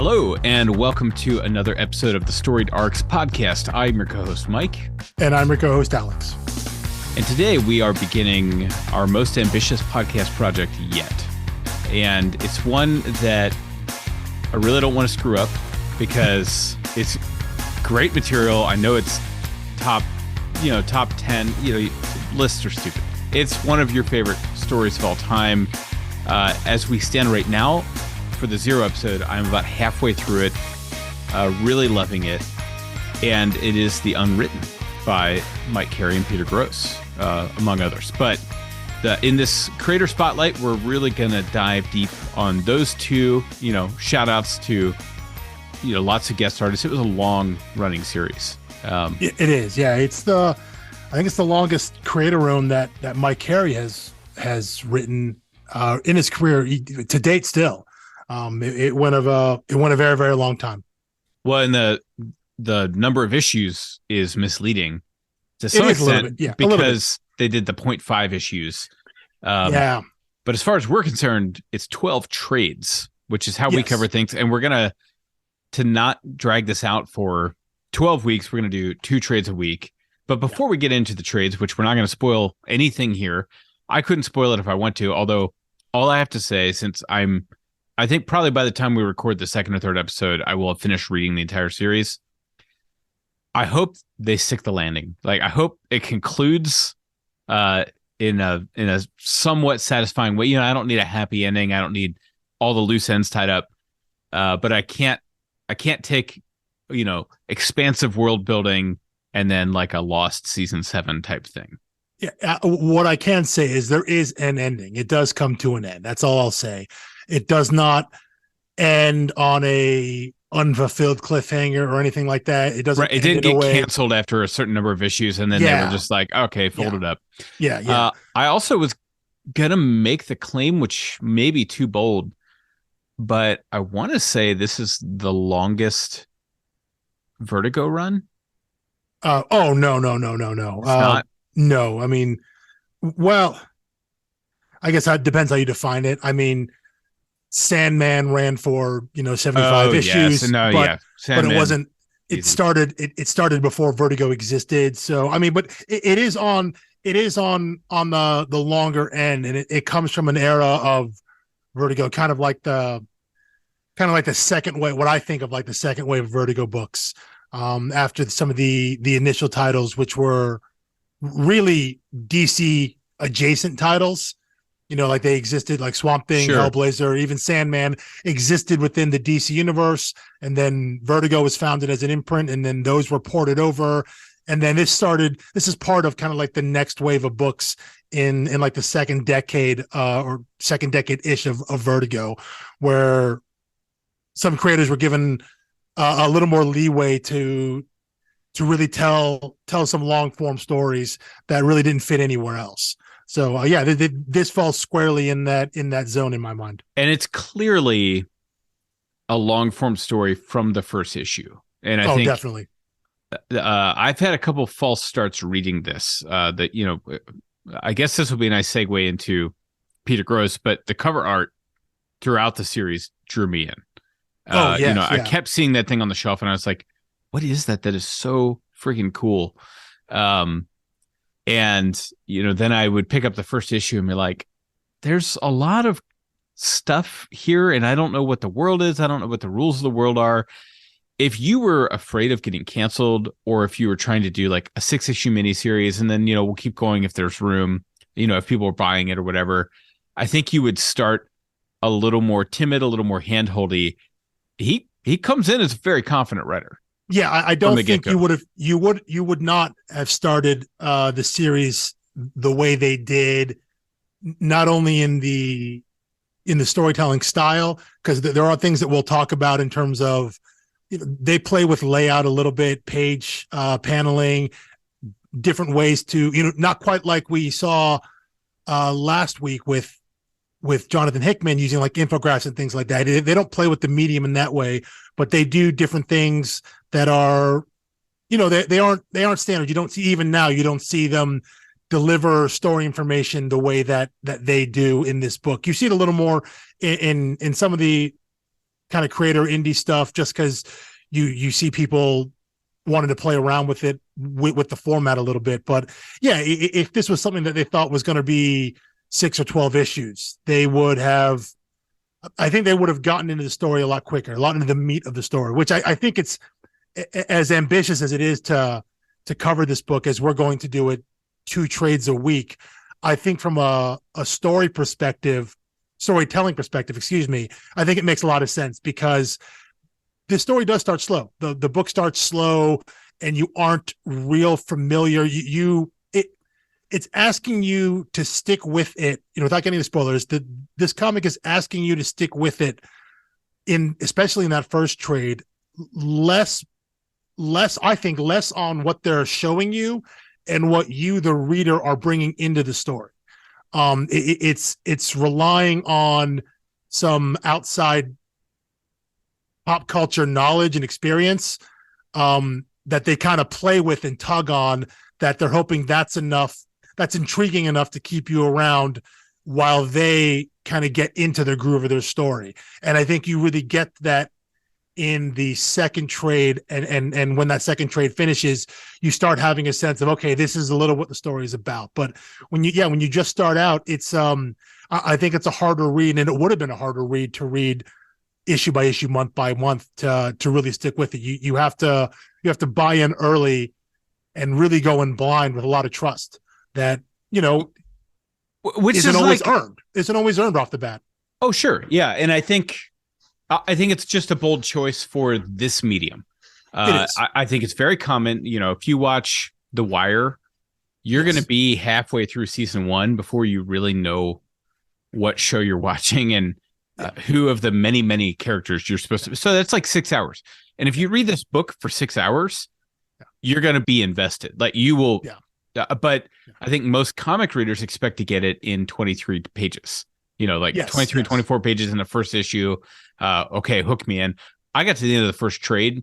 Hello, and welcome to another episode of the Storied Arcs podcast. I'm your co-host, Mike. And I'm your co-host, Alex. And today we are beginning our most ambitious podcast project yet. And it's one that I really don't want to screw up because it's great material. I know it's top 10, lists are stupid. It's one of your favorite stories of all time. As we stand right now, for the 0 episode, I'm about halfway through it, really loving it, and it is The Unwritten by Carey and Gross, among others. But in this creator spotlight, we're really going to dive deep on those two, shout outs to, lots of guest artists. It was a long running series. It is. Yeah. I think it's the longest creator own that Mike Carey has written in his career to date still. It went a very, very long time. Well, and the number of issues is misleading to some extent, because they did the 0.5 issues. But as far as we're concerned, it's 12 trades, which is how we cover things. And we're to not drag this out for 12 weeks, we're going to do 2 trades a week. But before we get into the trades, which we're not going to spoil anything here, I couldn't spoil it if I want to, although all I have to say, since I think probably by the time we record the second or third episode, I will have finished reading the entire series. I hope they stick the landing. Like, I hope it concludes in a somewhat satisfying way. I don't need a happy ending. I don't need all the loose ends tied up. But I can't take, expansive world building and then like a Lost season 7 type thing. Yeah. What I can say is there is an ending. It does come to an end. That's all I'll say. It does not end on a unfulfilled cliffhanger or anything like that. It doesn't. Right. It didn't get canceled after a certain number of issues, and then they were just like, okay, fold it up. Yeah. I also was gonna make the claim, which may be too bold, but I want to say this is the longest Vertigo run. No. It's not. No, I mean, well, I guess that depends how you define it. I mean, Sandman ran for 75 issues, yes. But it wasn't. It started before Vertigo existed. So I mean, but it is on the longer end, and it comes from an era of Vertigo, kind of like the second wave. What I think of like the second wave of Vertigo books, after some of the initial titles, which were really DC adjacent titles. Like they existed, like Swamp Thing, sure. Hellblazer, even Sandman existed within the DC universe. And then Vertigo was founded as an imprint, and then those were ported over. And then this is part of kind of like the next wave of books in like the second decade or second decade-ish of Vertigo, where some creators were given a little more leeway to really tell some long form stories that really didn't fit anywhere else. So this falls squarely in that zone in my mind. And it's clearly a long form story from the first issue. And I think definitely. I've had a couple false starts reading this. I guess this will be a nice segue into Peter Gross, but the cover art throughout the series drew me in. I kept seeing that thing on the shelf, and I was like, "What is that? That is so freaking cool." And, then I would pick up the first issue and be like, there's a lot of stuff here, and I don't know what the world is. I don't know what the rules of the world are. If you were afraid of getting canceled, or if you were trying to do like a 6-issue miniseries, and then, we'll keep going if there's room, if people are buying it or whatever, I think you would start a little more timid, a little more handholdy. He comes in as a very confident writer. Yeah, I don't think you would not have started the series the way they did, not only in the storytelling style, because there are things that we'll talk about in terms of they play with layout a little bit, page paneling, different ways to not quite like we saw last week with Jonathan Hickman using like infographics and things like that. They don't play with the medium in that way, but they do different things that are, they aren't standard. You don't see them deliver story information the way that they do in this book. You see it a little more in some of the kind of creator indie stuff, just because you see people wanted to play around with it with the format a little bit. But yeah, if this was something that they thought was going to be 6 or 12 issues, I think they would have gotten into the story a lot quicker, a lot into the meat of the story, which I think it's as ambitious as it is to cover this book as we're going to do it 2 trades a week. I think from a storytelling perspective, I think it makes a lot of sense, because the story does start slow. The book starts slow, and you aren't real familiar. It's asking you to stick with it, without getting the spoilers. This comic is asking you to stick with it, especially in that first trade. Less on what they're showing you and what you, the reader, are bringing into the story. It's relying on some outside pop culture knowledge and experience that they kind of play with and tug on, that they're hoping that's intriguing enough to keep you around while they kind of get into the groove of their story. And I think you really get that in the second trade, and when that second trade finishes, you start having a sense of, okay, this is a little what the story is about. But when you just start out, it's I think it's a harder read, and it would have been a harder read to read issue by issue, month by month, to really stick with it. You have to buy in early and really go in blind with a lot of trust that which isn't always earned. Isn't always earned off the bat. Oh, sure, yeah, and I think it's just a bold choice for this medium. I think it's very common. If you watch The Wire, you're going to be halfway through season 1 before you really know what show you're watching and who of the many, many characters you're supposed to. So that's like 6 hours. And if you read this book for 6 hours, you're going to be invested. Like you will. Yeah. But I think most comic readers expect to get it in 23 pages. 24 pages in the first issue. Okay, hook me in. I got to the end of the first trade,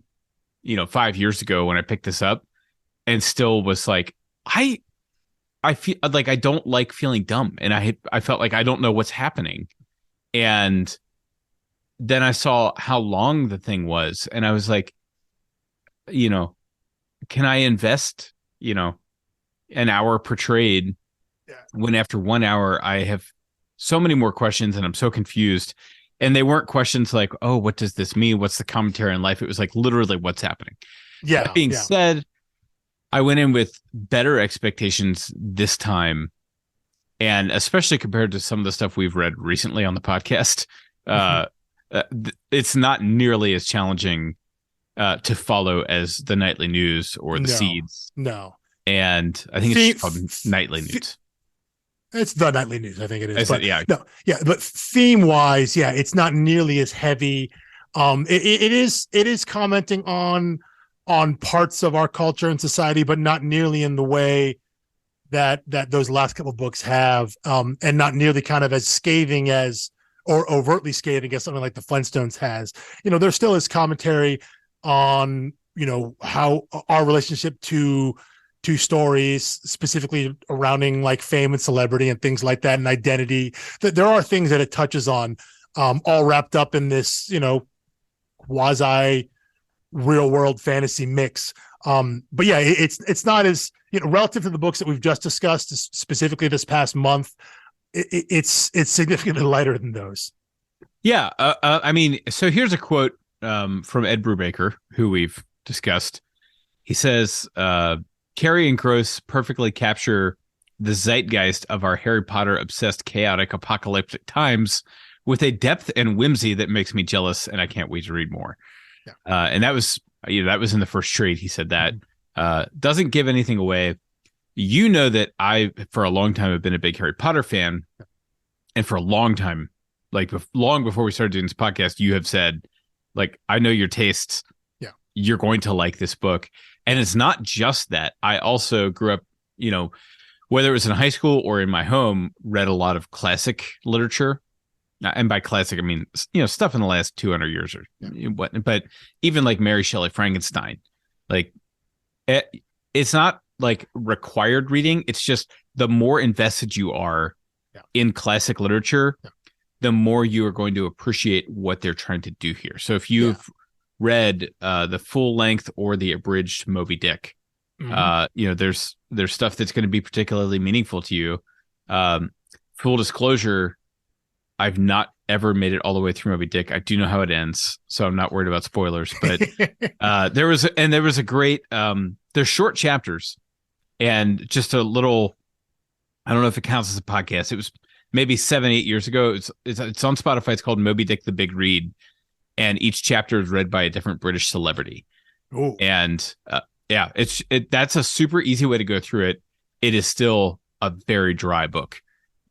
5 years ago when I picked this up, and still was like, I feel like I don't like feeling dumb, and I felt like I don't know what's happening. And then I saw how long the thing was, and I was like, can I invest, an hour per trade when after 1 hour I have so many more questions and I'm so confused? And they weren't questions like, oh, what does this mean? What's the commentary on life? It was like literally what's happening. Yeah. That being said, I went in with better expectations this time. And especially compared to some of the stuff we've read recently on the podcast, it's not nearly as challenging to follow as the Nightly News or the Seeds. No. And I think it's called Nightly News. It's the Nightly News, I think it is. But theme wise, it's not nearly as heavy. It is commenting on parts of our culture and society, but not nearly in the way that those last couple of books have, and not nearly kind of as scathing as, or overtly scathing as something like the Flintstones has. There still is commentary on how our relationship to stories, specifically surrounding like fame and celebrity and things like that, and identity. That there are things that it touches on, all wrapped up in this, quasi real world fantasy mix. But yeah, it's not as, relative to the books that we've just discussed, specifically this past month, it's significantly lighter than those. Yeah. So here's a quote from Ed Brubaker, who we've discussed. He says, Carey and Gross perfectly capture the zeitgeist of our Harry Potter obsessed chaotic apocalyptic times with a depth and whimsy that makes me jealous, and I can't wait to read more. Yeah. And that was in the first trade. He said that. Doesn't give anything away. That I, for a long time, have been a big Harry Potter fan, and for a long time, like long before we started doing this podcast, you have said, like, I know your tastes. Yeah, you're going to like this book. And it's not just that. I also grew up, whether it was in high school or in my home, read a lot of classic literature. And by classic, I mean, stuff in the last 200 years or what. But even like Mary Shelley, Frankenstein, like it's not like required reading. It's just the more invested you are in classic literature, the more you are going to appreciate what they're trying to do here. So if you've read the full length or the abridged Moby Dick, there's stuff that's going to be particularly meaningful to you. Full disclosure, I've not ever made it all the way through Moby Dick. I do know how it ends, so I'm not worried about spoilers. But there was a great. There's short chapters, and just a little. I don't know if it counts as a podcast. It was maybe 7-8 years ago. It's on Spotify. It's called Moby Dick: The Big Read, and each chapter is read by a different British celebrity. Ooh. And that's a super easy way to go through it. It is still a very dry book,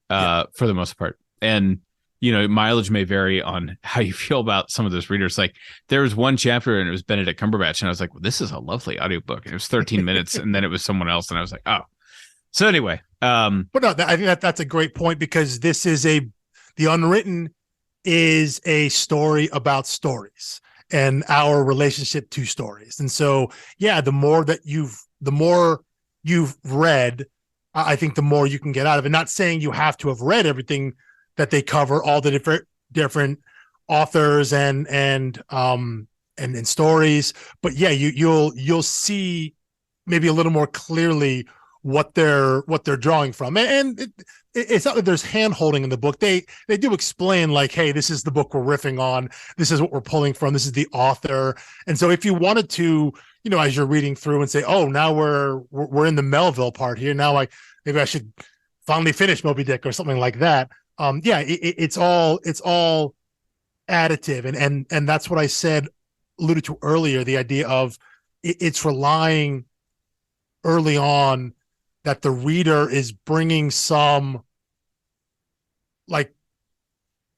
for the most part, and mileage may vary on how you feel about some of those readers. Like there was one chapter and it was Benedict Cumberbatch, and I was like, well, this is a lovely audiobook. And it was 13 minutes, and then it was someone else, and I was like, oh. So anyway, but no, I think that's a great point, because this is the Unwritten is a story about stories and our relationship to stories. And so, the more you've read, I think the more you can get out of it. Not saying you have to have read everything that they cover, all the different authors and stories, but you'll see maybe a little more clearly what they're drawing from, and it's not that there's hand holding in the book. They do explain, like, hey, this is the book we're riffing on, this is what we're pulling from, this is the author. And so if you wanted to, as you're reading through and say, oh, now we're in the Melville part here, now maybe I should finally finish Moby Dick or something like that. It's all additive, and that's what I alluded to earlier, the idea of it's relying early on that the reader is bringing some like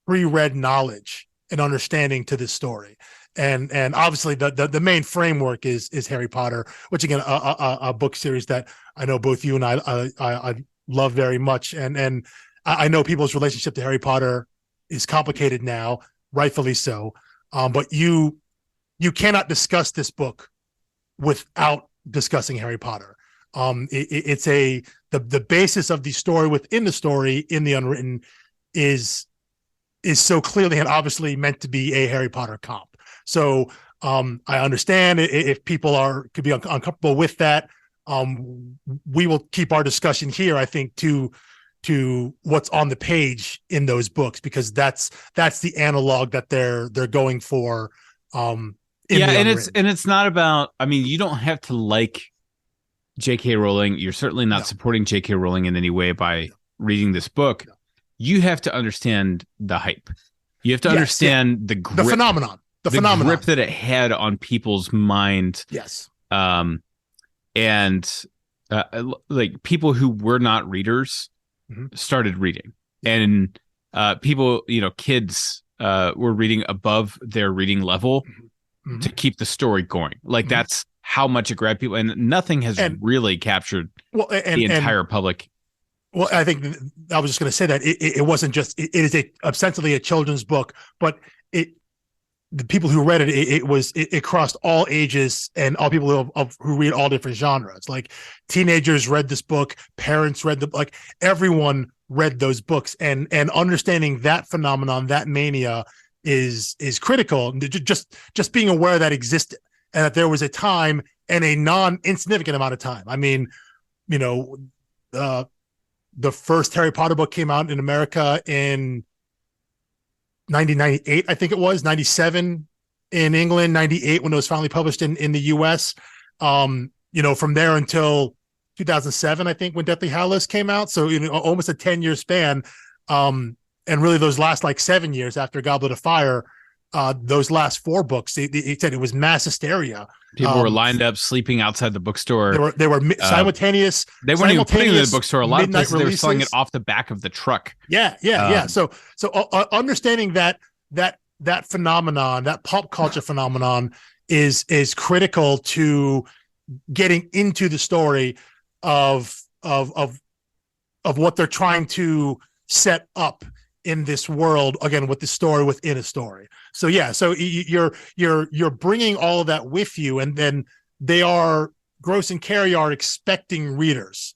pre-read knowledge and understanding to this story. And obviously the main framework is Harry Potter, which again, a book series that I know both you and I love very much. And I know people's relationship to Harry Potter is complicated now, rightfully so. But you cannot discuss this book without discussing Harry Potter. It's the basis of the story within the story in the Unwritten is so clearly and obviously meant to be a Harry Potter comp. So I understand if people could be uncomfortable with that. We will keep our discussion here, I think, to what's on the page in those books, because that's the analog that they're going for. And it's not about. I mean, you don't have to like J.K. Rowling. You're certainly not supporting J.K. Rowling in any way by reading this book. You have to understand the hype. You have to understand the grip, the phenomenon, grip that it had on people's mind. Yes. Like people who were not readers started reading, and people, kids were reading above their reading level to keep the story going. Like that's how much it grabbed people, and nothing has really captured the entire public. Well, I think I was just going to say that it wasn't just, it is ostensibly a children's book, but the people who read it, it crossed all ages and all people who read all different genres. Like teenagers read this book, parents read everyone read those books, and understanding that phenomenon, that mania is critical. Just being aware that existed, and that there was a time and a non-insignificant amount of time. I mean, the first Harry Potter book came out in America in 1998, I think it was 97 in England, 98 when it was finally published in the US. From there until 2007, I think, when Deathly Hallows came out. So almost a 10-year span. And really those last 7 years after Goblet of Fire, those last 4 books, they said it was mass hysteria. People were lined up, sleeping outside the bookstore. They were simultaneous. They weren't even putting it in the bookstore. A lot of places releases. They were selling it off the back of the truck. Yeah. So understanding that phenomenon, that pop culture phenomenon, is critical to getting into the story of what they're trying to set up in this world, again, with the story within a story. So you're bringing all of that with you, and then Gross and Carey are expecting readers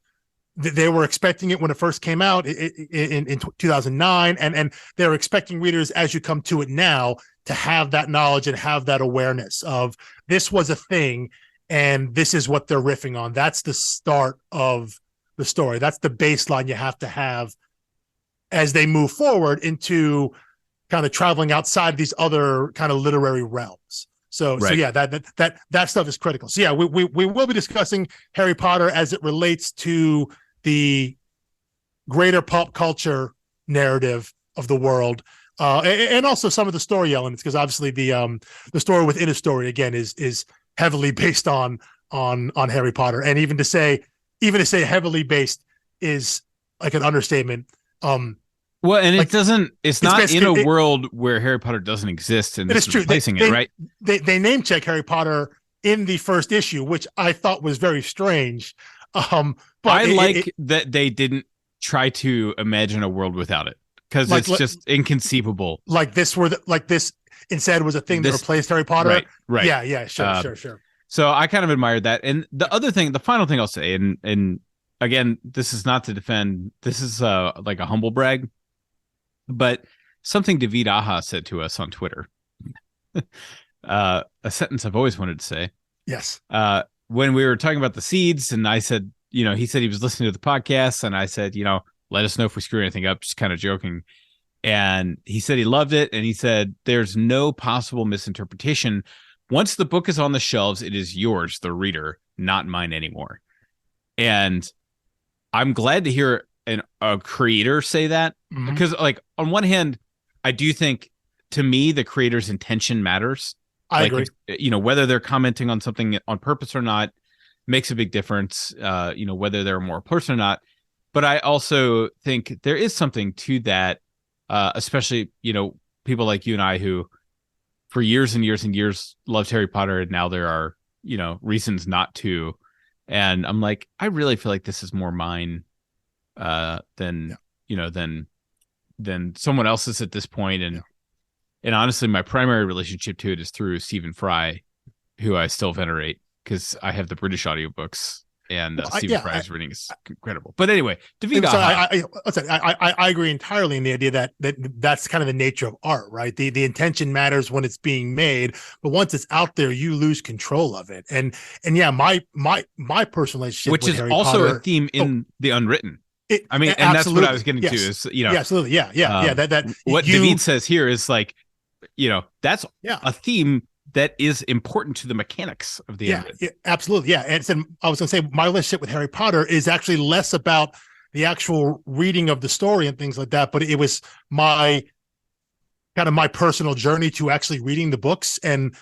they were expecting it when it first came out in 2009, and they're expecting readers, as you come to it now, to have that knowledge and have that awareness of this was a thing, and this is what they're riffing on. That's the start of the story. That's the baseline you have to have as they move forward into kind of traveling outside these other kind of literary realms. So yeah, that stuff is critical. So yeah, we will be discussing Harry Potter as it relates to the greater pop culture narrative of the world, and also some of the story elements, because obviously the story within a story again is heavily based on Harry Potter, and even to say heavily based is like an understatement. Well, and like, it's not in a world where Harry Potter doesn't exist, and this is replacing it, right? They name check Harry Potter in the first issue, which I thought was very strange. But I that they didn't try to imagine a world without it, because it's just inconceivable. Like this instead was a thing that replaced Harry Potter. Right. Yeah, sure. So I kind of admired that. And the final thing I'll say, and again, this is not to defend, this is like a humble brag, but something David Aha said to us on Twitter, a sentence I've always wanted to say. Yes. When we were talking about the seeds, and I said, he said he was listening to the podcast, and I said, let us know if we screw anything up, just kind of joking. And he said he loved it, and he said there's no possible misinterpretation. Once the book is on the shelves, it is yours, the reader, not mine anymore. And I'm glad to hear a creator say that, because like on one hand, I do think, to me, the creator's intention matters. I agree. Whether they're commenting on something on purpose or not makes a big difference. Whether they're a moral person or not. But I also think there is something to that, especially, people like you and I who for years and years and years loved Harry Potter, and now there are, reasons not to. And I'm like, I really feel like this is more mine than someone else's at this point. And honestly, my primary relationship to it is through Stephen Fry, who I still venerate because I have the British audiobooks, and Stephen Fry's reading is incredible. But anyway, David Aha. I agree entirely in the idea that's kind of the nature of art, right? The intention matters when it's being made, but once it's out there, you lose control of it. And yeah, my personal relationship, which with is Harry also Potter, a theme in the Unwritten. And that's what I was getting to is, absolutely. Yeah. What David says here is like, that's a theme that is important to the mechanics of the Unwritten. Yeah, absolutely. Yeah. And I was going to say my relationship with Harry Potter is actually less about the actual reading of the story and things like that, but it was my personal journey to actually reading the books and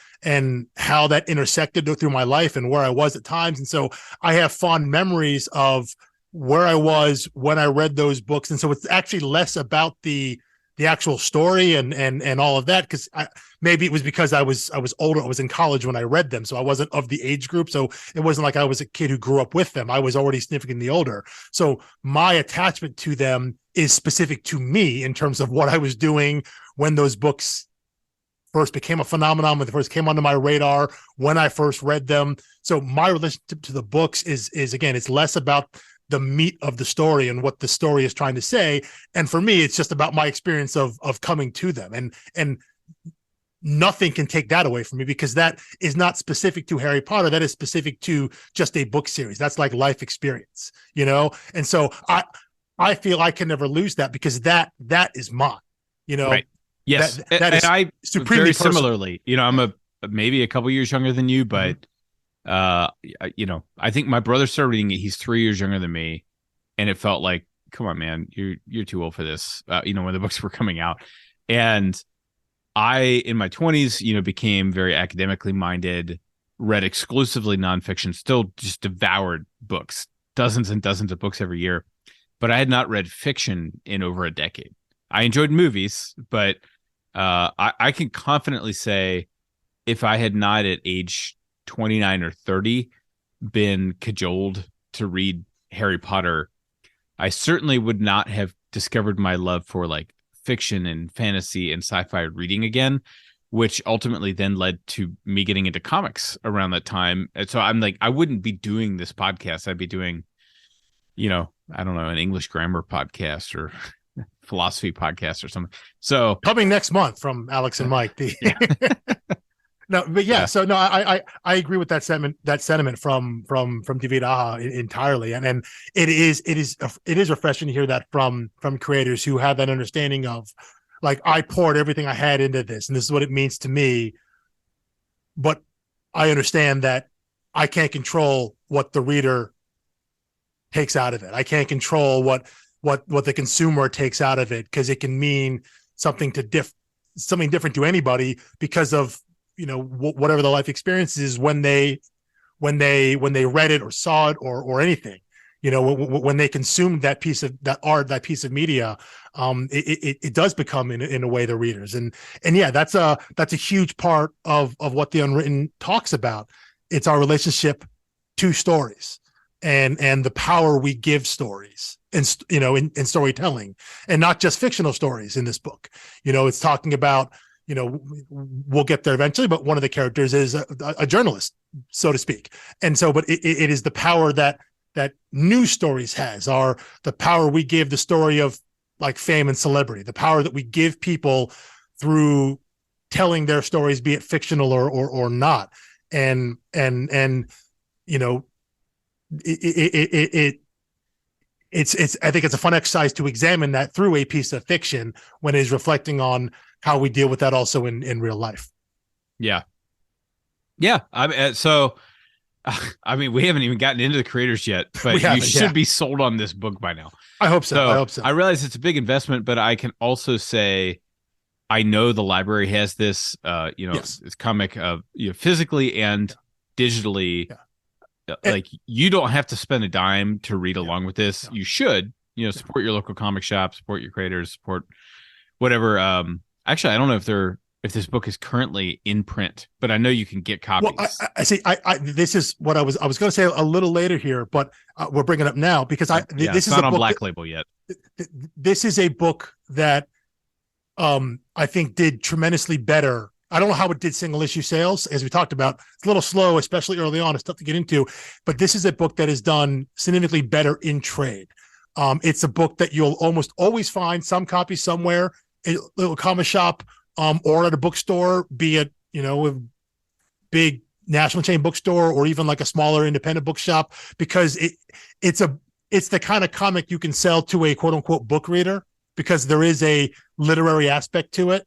how that intersected through my life and where I was at times. And so I have fond memories of where I was when I read those books. And so it's actually less about the actual story and all of that, because maybe it was because I was older. I was in college when I read them, so I wasn't of the age group. So it wasn't like I was a kid who grew up with them. I was already significantly older. So my attachment to them is specific to me in terms of what I was doing when those books first became a phenomenon, when they first came onto my radar, when I first read them. So my relationship to the books is again, it's less about the meat of the story and what the story is trying to say. And for me, it's just about my experience of coming to them, and nothing can take that away from me, because that is not specific to Harry Potter. That is specific to just a book series. That's like life experience, And so I feel I can never lose that, because that is mine, Right. Yes. That is I supremely very personal. Similarly, I'm maybe a couple years younger than you, but I think my brother started reading it. He's 3 years younger than me, and it felt like, come on, man, you're too old for this. When the books were coming out, and I, in my 20s, became very academically minded, read exclusively nonfiction, still just devoured books, dozens and dozens of books every year, but I had not read fiction in over a decade. I enjoyed movies, but I can confidently say, if I had not at age 29 or 30 been cajoled to read Harry Potter, I certainly would not have discovered my love for like fiction and fantasy and sci-fi reading again, which ultimately then led to me getting into comics around that time. And so I'm like, I wouldn't be doing this podcast. I'd be doing I don't know, an English grammar podcast or philosophy podcast or something. So coming next month from Alex and Mike. No, but so no, I agree with that sentiment from David Aja entirely, and it is refreshing to hear that from creators who have that understanding of, like, I poured everything I had into this, and this is what it means to me, but I understand that I can't control what the reader takes out of it. I can't control what the consumer takes out of it, because it can mean something different to anybody because of whatever the life experience is when they read it or saw it or anything. When they consumed that piece of that art, that piece of media, it does become in a way the readers. And yeah, that's a huge part of what the Unwritten talks about. It's our relationship to stories and the power we give stories and in storytelling, and not just fictional stories in this book. It's talking about, we'll get there eventually, but one of the characters is a journalist, so to speak. And so, but it is the power that news stories has, are the power we give the story of, like, fame and celebrity, the power that we give people through telling their stories, be it fictional or not. And it's I think it's a fun exercise to examine that through a piece of fiction when it is reflecting on how we deal with that also in real life. Yeah. I mean, we haven't even gotten into the creators yet, but you should be sold on this book by now. I hope so. I realize it's a big investment, but I can also say, I know the library has this, yes. This comic physically and digitally. Yeah. Like, you don't have to spend a dime to read along with this. Yeah. You should, support your local comic shop, support your creators, support whatever. Actually, I don't know if this book is currently in print, but I know you can get copies. Well, I see. This is what I was going to say a little later here, but we're bringing it up now because this is not on Black Label yet. This is a book that I think did tremendously better. I don't know how it did single issue sales, as we talked about. It's a little slow, especially early on. It's tough to get into, but this is a book that is done significantly better in trade. It's a book that you'll almost always find some copy somewhere, a little comic shop, or at a bookstore, be it, a big national chain bookstore or even like a smaller independent bookshop, because it's the kind of comic you can sell to a quote unquote book reader, because there is a literary aspect to it.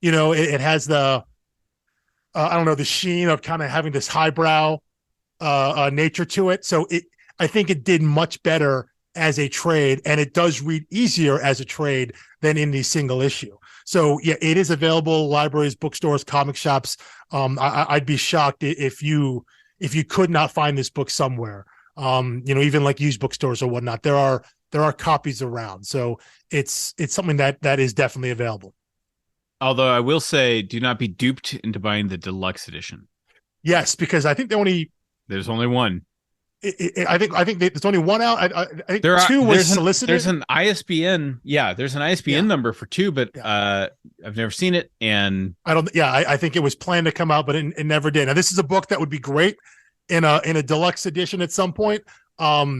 It has the the sheen of kind of having this highbrow nature to it. So I think it did much better as a trade, and it does read easier as a trade than in the single issue. So yeah, it is available, libraries, bookstores, comic shops. I'd be shocked if you could not find this book somewhere. Even like used bookstores or whatnot, there are copies around. So it's something that is definitely available. Although I will say, do not be duped into buying the deluxe edition. Yes, because I think there's only one. I think there's only one out. I think two was solicited. There's an ISBN. Yeah, there's an ISBN number for two, but I've never seen it, and I don't. Yeah, I think it was planned to come out, but it never did. Now, this is a book that would be great in a deluxe edition at some point. I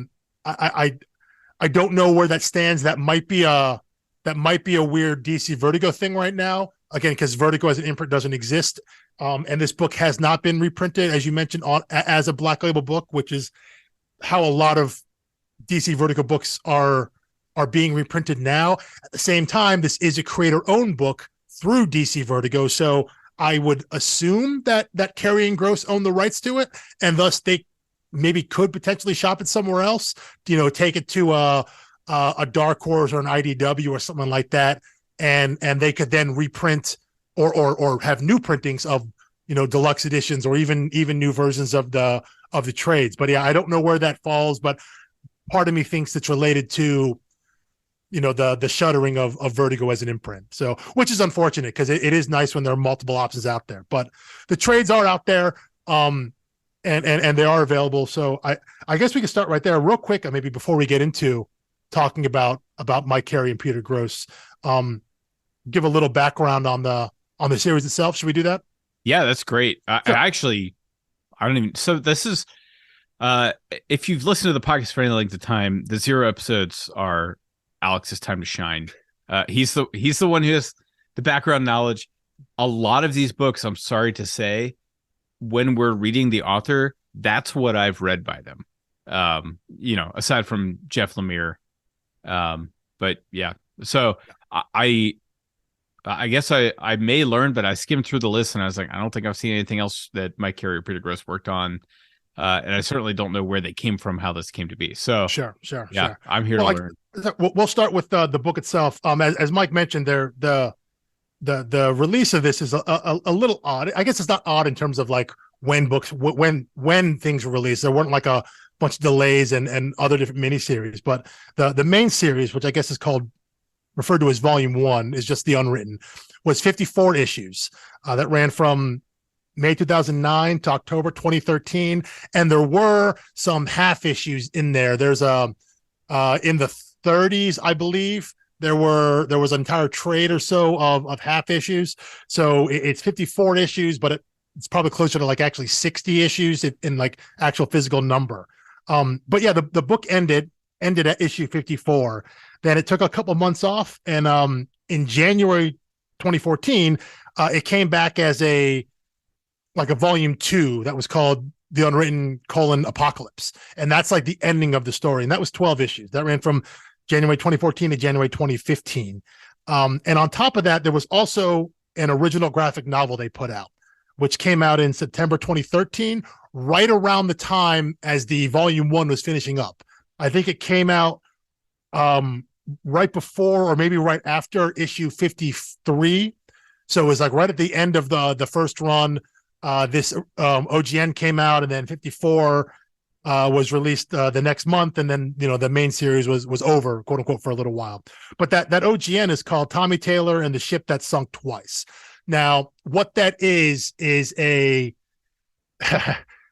don't know where that stands. That might be a weird DC Vertigo thing right now. Again, because Vertigo as an imprint doesn't exist. And this book has not been reprinted, as you mentioned, as a Black Label book, which is how a lot of DC Vertigo books are being reprinted now. At the same time, this is a creator-owned book through DC Vertigo, so I would assume that Carey and Gross own the rights to it, and thus they maybe could potentially shop it somewhere else. Take it to a Dark Horse or an IDW or something like that, and they could then reprint or have new printings of deluxe editions or even new versions of the trades. But yeah, I don't know where that falls, but part of me thinks it's related to the shuttering of Vertigo as an imprint. So, which is unfortunate, because it is nice when there are multiple options out there, but the trades are out there, and they are available. So I guess we can start right there real quick, maybe before we get into talking about Mike Carey and Peter Gross. Give a little background on the series itself. Should we do that? Yeah, that's great. Sure. I don't even. So this is Uh, if you've listened to the podcast for any length of time, the 0 episodes are Alex's time to shine. He's the one who has the background knowledge. A lot of these books, I'm sorry to say, when we're reading the author, that's what I've read by them. Aside from Jeff Lemire. But yeah, so I guess I may learn, but I skimmed through the list and I was like, I don't think I've seen anything else that Mike Carey or Peter Gross worked on. And I certainly don't know where they came from, how this came to be. So sure. I'm here to learn. We'll start with the book itself. As Mike mentioned, the release of this is a little odd. I guess it's not odd in terms of like when things were released. There weren't like a bunch of delays and other different miniseries, but the main series, which I guess is referred to as Volume 1, is just the Unwritten, was 54 issues that ran from May 2009 to October 2013, and there were some half issues in there. There's in the 30s, I believe, there was an entire trade or so of half issues. So it's 54 issues, but it's probably closer to like actually 60 issues in like actual physical number. But yeah, the book ended at issue 54. Then it took a couple months off, and in January 2014, it came back as a volume 2 that was called The Unwritten: Apocalypse. And that's like the ending of the story. And that was 12 issues. That ran from January 2014 to January 2015. And on top of that, there was also an original graphic novel they put out, which came out in September 2013, right around the time as the Volume 1 was finishing up. I think it came out right before or maybe right after issue 53. So it was like right at the end of the first run. This OGN came out, and then 54 was released the next month, and then the main series was over, quote unquote, for a little while. But that OGN is called Tommy Taylor and the Ship That Sunk Twice. Now, what that is a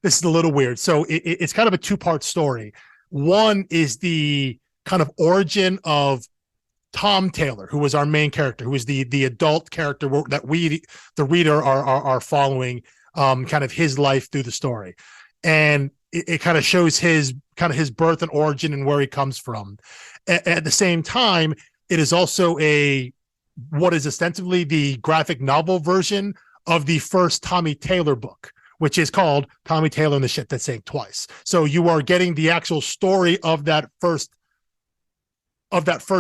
this is a little weird. So it's kind of a two-part story. One is the kind of origin of Tom Taylor, who was our main character, who is the adult character that we, the reader, are following, kind of his life through the story. And it kind of shows his birth and origin and where he comes from. At the same time, it is also what is ostensibly the graphic novel version of the first Tommy Taylor book, which is called Tommy Taylor and the Ship That Sank Twice. So you are getting the actual story of that first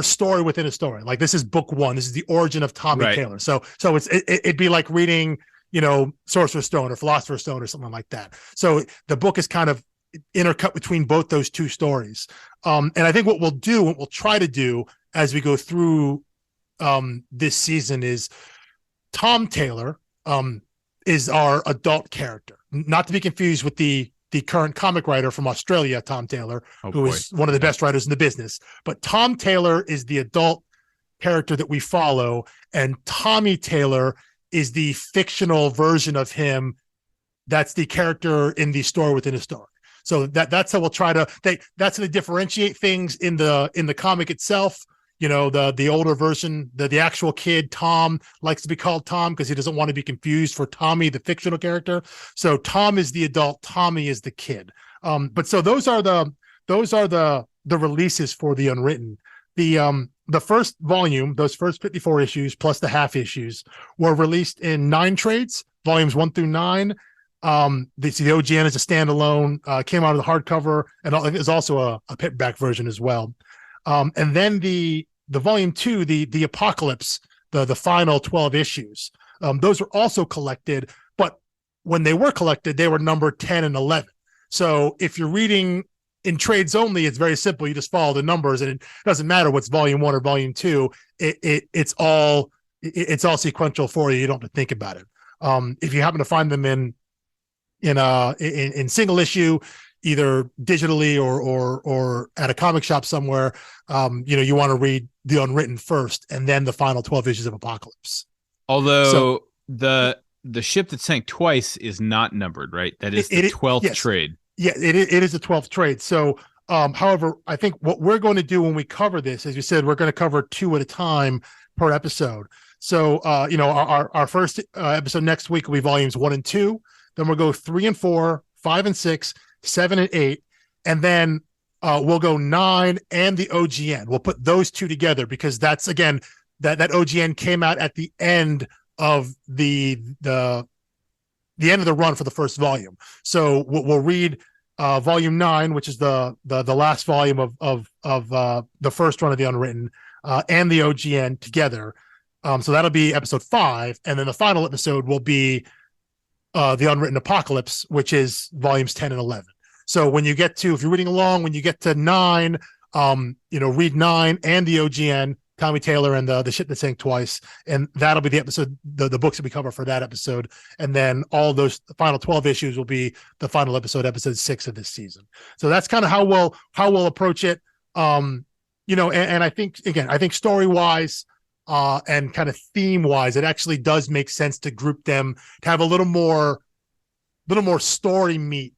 story within a story. Like, this is book 1. This is the origin of Tommy Taylor. So it'd be like reading, Sorcerer's Stone or Philosopher's Stone or something like that. So the book is kind of intercut between both those two stories. And I think what we'll try to do as we go through this season is Tom Taylor is our adult character, not to be confused with the current comic writer from Australia, Tom Taylor, who is one of the best writers in the business. But Tom Taylor is the adult character that we follow, and Tommy Taylor is the fictional version of him. That's the character in the story within a story. So that's how we'll try to. That's how to differentiate things in the comic itself. The older version, the actual kid, Tom, likes to be called Tom because he doesn't want to be confused for Tommy, the fictional character. So Tom is the adult, Tommy is the kid. But so those are the releases for the Unwritten. The first volume, those first 54 issues plus the half issues, were released in 9 trades, volumes 1 through 9. The OGN is a standalone, came out of the hardcover, and is also a paperback version as well. And then the volume 2, the Apocalypse, the final 12 issues, those were also collected, but when they were collected, they were numbered 10 and 11. So if you're reading in trades only, it's very simple. You just follow the numbers, and it doesn't matter what's volume 1 or volume 2. It's all sequential for you. You don't have to think about it. If you happen to find them in single issue, either digitally or at a comic shop somewhere, you want to read the Unwritten first, and then the final 12 issues of Apocalypse. Although the Ship That Sank Twice is not numbered, right? That is the 12th trade. Yeah, it is the 12th trade. So, however, I think what we're going to do when we cover this, as you said, we're going to cover 2 at a time per episode. So, our first episode next week will be volumes 1 and 2. Then we'll go 3 and 4, 5 and 6, 7 and 8, and then we'll go 9 and the OGN. We'll put those two together because that's, again, that OGN came out at the end of the end of the run for the first volume. So we'll read volume 9, which is the last volume of the first run of the Unwritten, and the OGN together. So that'll be episode 5, and then the final episode will be the Unwritten Apocalypse, which is volumes 10 and 11. So when you get to, if you're reading along, when you get to 9, read 9 and the OGN, Tommy Taylor and the Ship That Sank Twice, and that'll be the episode, the books that we cover for that episode, and then all those the final 12 issues will be the final episode 6 of this season. So that's kind of how we'll approach it. And I think story wise, and kind of theme wise, it actually does make sense to group them, to have a little more story meat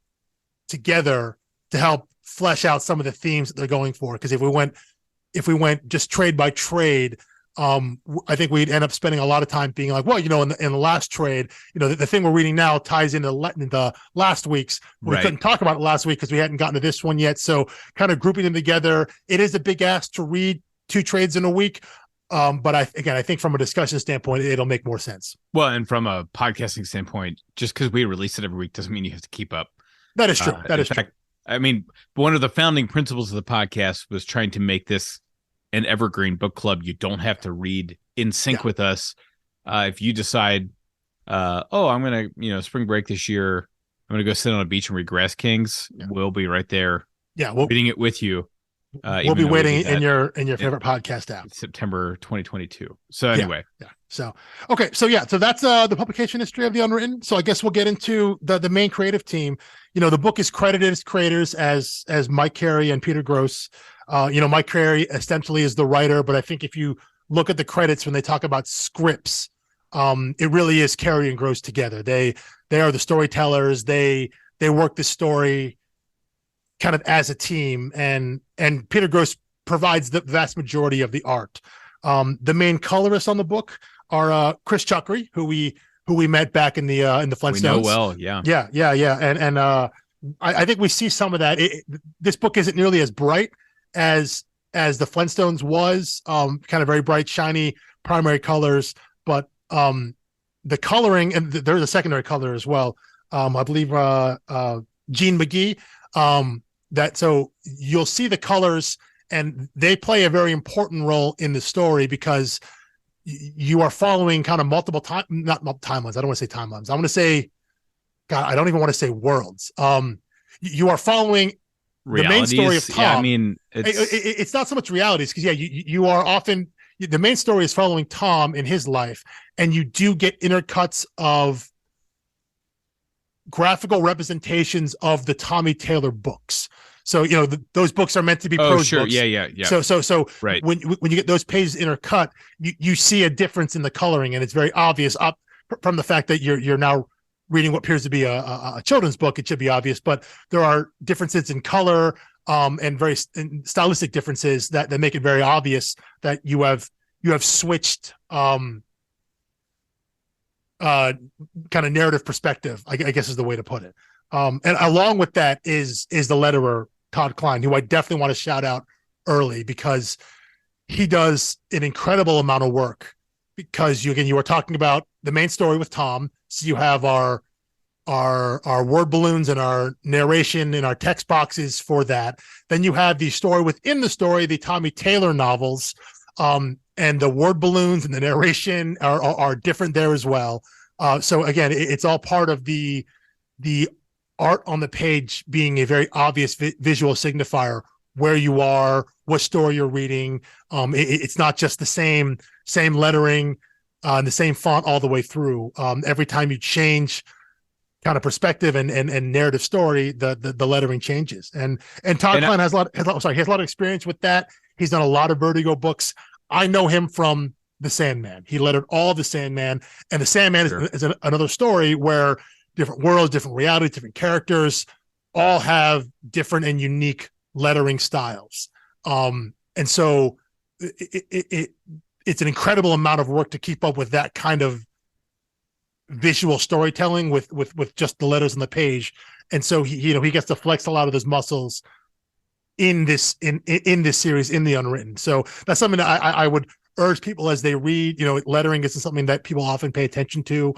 together to help flesh out some of the themes that they're going for. Because if we went just trade by trade, I think we'd end up spending a lot of time being like, well, in the last trade, the thing we're reading now ties into the last week's. We couldn't talk about it last week because we hadn't gotten to this one yet. So kind of grouping them together, it is a big ask to read 2 trades in a week. But I think from a discussion standpoint, it'll make more sense. Well, and from a podcasting standpoint, just because we release it every week doesn't mean you have to keep up. That is true. That is true. I mean, one of the founding principles of the podcast was trying to make this an evergreen book club. You don't have to read in sync with us. If you decide, I'm going to, spring break this year, I'm going to go sit on a beach and read Grass Kings. Yeah. We'll be right there. Yeah. Reading it with you. We'll be waiting in your favorite podcast app. September 2022. So anyway. Yeah. So, okay. So that's the publication history of the Unwritten. So I guess we'll get into the main creative team. The book is credited as creators as Mike Carey and Peter Gross. Mike Carey essentially is the writer, but I think if you look at the credits when they talk about scripts, it really is Carey and Gross together. They are the storytellers. They work the story kind of as a team, and Peter Gross provides the vast majority of the art. The main colorists on the book are Chris Chuckery, who we met back in the Flintstones. We know well, yeah. And I think we see some of that. This book isn't nearly as bright as the Flintstones was, kind of very bright, shiny primary colors, but the coloring, and there's a secondary color as well. I believe Gene McGee. So you'll see the colors, and they play a very important role in the story because you are following kind of multiple not timelines. I don't want to say timelines. I want to say, God, I don't even want to say worlds. You are following realities. The main story of Tom. Yeah, I mean, it's not so much realities because you are often, the main story is following Tom in his life, and you do get intercuts of graphical representations of the Tommy Taylor books. So those books are meant to be prose books. Yeah. So right. When you get those pages intercut, you see a difference in the coloring, and it's very obvious up from the fact that you're now reading what appears to be a children's book. It should be obvious, but there are differences in color and very stylistic differences that make it very obvious that you have switched kind of narrative perspective, I guess is the way to put it. And along with that is the letterer, Todd Klein, who I definitely want to shout out early because he does an incredible amount of work. Because you were talking about the main story with Tom, so you have our word balloons and our narration and our text boxes for that. Then you have the story within the story, the Tommy Taylor novels, and the word balloons and the narration are different there as well. So again, it's all part of the art on the page being a very obvious visual signifier where you are, what story you're reading. It's not just the same lettering and the same font all the way through. Every time you change kind of perspective and narrative story, the lettering changes. And Todd Klein has a lot of experience with that. He's done a lot of Vertigo books. I know him from the Sandman. He lettered all of the Sandman, and the Sandman is another story where different worlds, different realities, different characters all have different and unique lettering styles. And so it's an incredible amount of work to keep up with that kind of visual storytelling with just the letters on the page and so he gets to flex a lot of his muscles in this series, in the Unwritten. So that's something that I would urge people as they read. Lettering isn't something that people often pay attention to.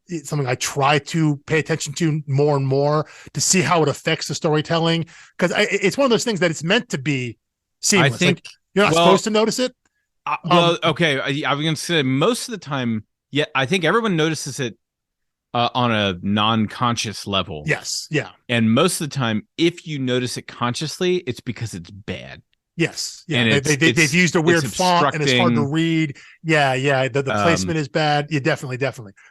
It's something I try to pay attention to more and more to see how it affects the storytelling, because it's one of those things that it's meant to be seamless. I think you're not supposed to notice it. Okay. I was going to say most of the time, yeah, I think everyone notices it on a non-conscious level. Yes. Yeah. And most of the time, if you notice it consciously, it's because it's bad. Yes. Yeah. And they've used a weird font and it's hard to read. Yeah. Yeah. The placement is bad. Yeah, definitely.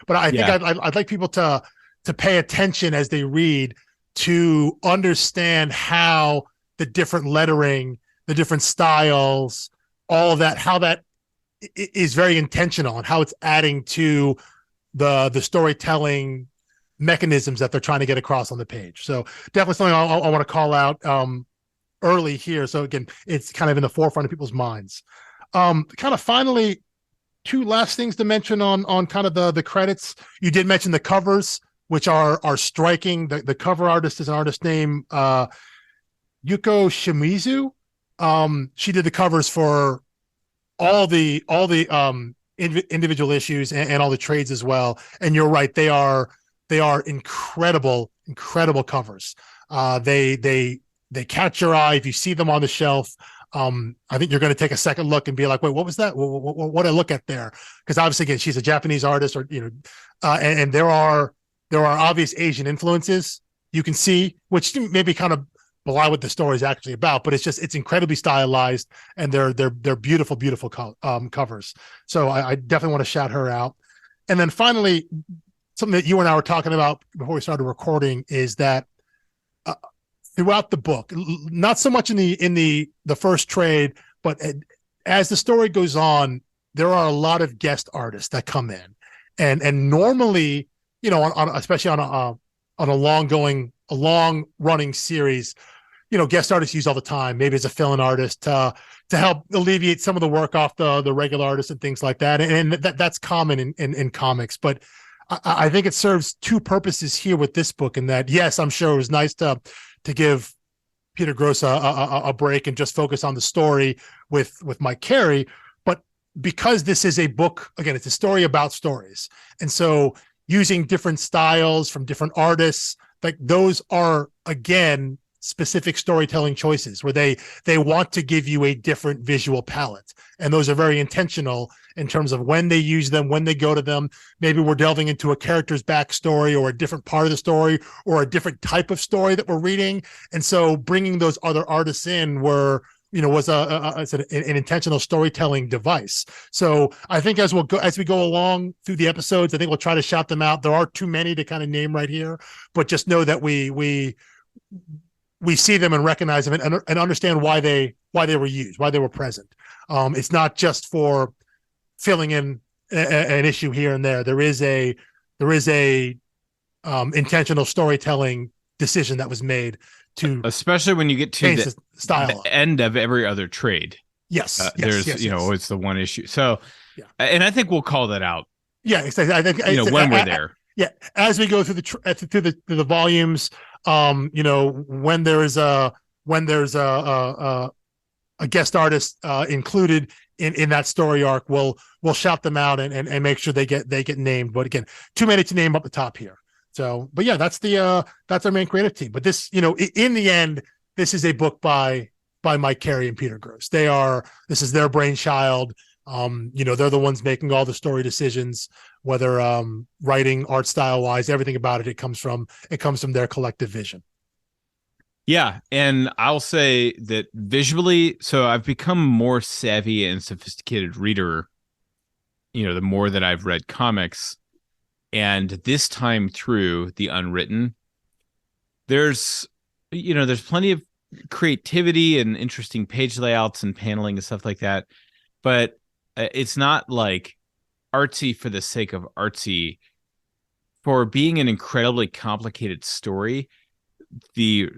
But I think I'd like people to pay attention as they read, to understand how the different lettering, the different styles, all of that, how that is very intentional and how it's adding to the storytelling mechanisms that they're trying to get across on the page. So definitely something I want to call out early here. So again, it's kind of in the forefront of people's minds. Kind of finally, two last things to mention on kind of the credits. You did mention the covers, which are striking. The cover artist is an artist named Yuko Shimizu. She did the covers for all the individual issues and all the trades as well. And you're right, they are incredible covers. They catch your eye if you see them on the shelf. I think you're going to take a second look and be like, wait, what was that? What did I look at there? Because obviously, again, she's a Japanese artist, and there are obvious Asian influences you can see, which maybe kind of belie what the story is actually about, but it's incredibly stylized, and they're beautiful covers. So I definitely want to shout her out. And then finally, something that you and I were talking about before we started recording is that throughout the book, not so much in the first trade, but as the story goes on, there are a lot of guest artists that come in, and normally, especially on a long running series, guest artists use all the time, maybe as a fill-in artist to help alleviate some of the work off the regular artists and things like that. And that's common in comics. But I think it serves two purposes here with this book, in that, yes, I'm sure it was nice to give Peter Gross a break and just focus on the story with Mike Carey. But because this is a book, again, it's a story about stories. And so using different styles from different artists, like those are, again, specific storytelling choices where they want to give you a different visual palette, and those are very intentional in terms of when they use them, when they go to them. Maybe we're delving into a character's backstory or a different part of the story or a different type of story that we're reading, and so bringing those other artists in was an intentional storytelling device. So I think as we go along through the episodes, I think we'll try to shout them out. There are too many to kind of name right here, but just know that we see them and recognize them and understand why they were used, why they were present. It's not just for filling in an issue here and there. There is a intentional storytelling decision that was made to, especially when you get to the end of every other trade. Yes, there's it's the one issue. So, and I think we'll call that out. Yeah, I think when we're there. Yeah, as we go through the volumes, when there's a guest artist included in that story arc, we'll shout them out and make sure they get named. But again, too many to name up the top here. So, but yeah, that's our main creative team. But this, in the end, this is a book by Mike Carey and Peter Gross. This is their brainchild. They're the ones making all the story decisions, whether writing, art style wise, everything about it comes from their collective vision. Yeah, and I'll say that visually, so I've become more savvy and sophisticated reader, the more that I've read comics. And this time through the Unwritten, there's plenty of creativity and interesting page layouts and paneling and stuff like that. But it's not like artsy for the sake of artsy. For being an incredibly complicated story, the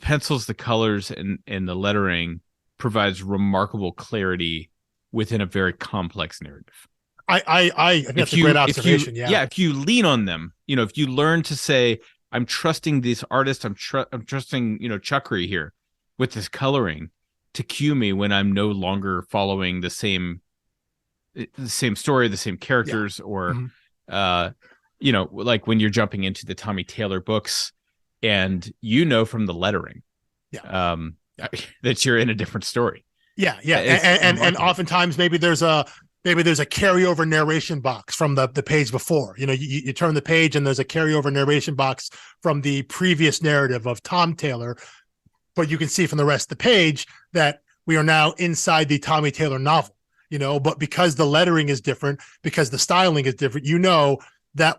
pencils, the colors, and the lettering provides remarkable clarity within a very complex narrative. I think that's a great observation. If you lean on them, if you learn to say, I'm trusting this artist. I'm trusting, Chuckery here with this coloring to cue me when I'm no longer following the same story, the same characters, or like when you're jumping into the Tommy Taylor books and from the lettering that you're in a different story. Yeah. And oftentimes maybe there's a carryover narration box from the page before. You turn the page and there's a carryover narration box from the previous narrative of Tom Taylor, but you can see from the rest of the page that we are now inside the Tommy Taylor novel, but because the lettering is different, because the styling is different, that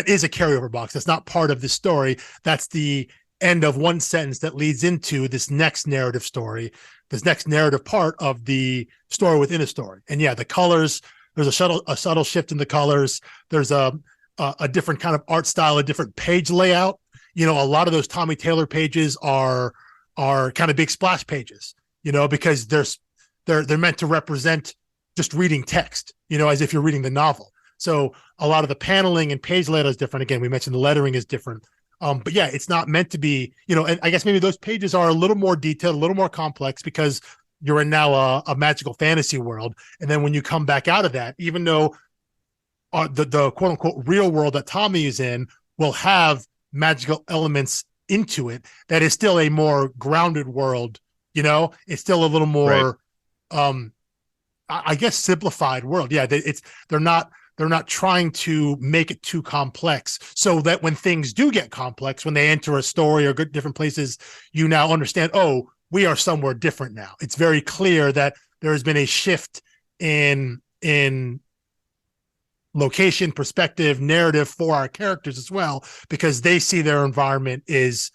is a carryover box. That's not part of the story. That's the end of one sentence that leads into this next narrative story, this next narrative part of the story within a story. And the colors, there's a subtle shift in the colors. There's a different kind of art style, a different page layout. A lot of those Tommy Taylor pages are kind of big splash pages, because they're meant to represent just reading text, as if you're reading the novel. So a lot of the paneling and page layout is different. Again, we mentioned the lettering is different. But it's not meant to be, and I guess maybe those pages are a little more detailed, a little more complex because you're in now a magical fantasy world. And then when you come back out of that, even though the quote unquote real world that Tommy is in will have magical elements into it, that is still a more grounded world. It's still a little more, I guess, simplified world. Yeah. They're not trying to make it too complex so that when things do get complex, when they enter a story or go different places, you now understand, oh, we are somewhere different now. It's very clear that there has been a shift in location, perspective, narrative for our characters as well, because they see their environment is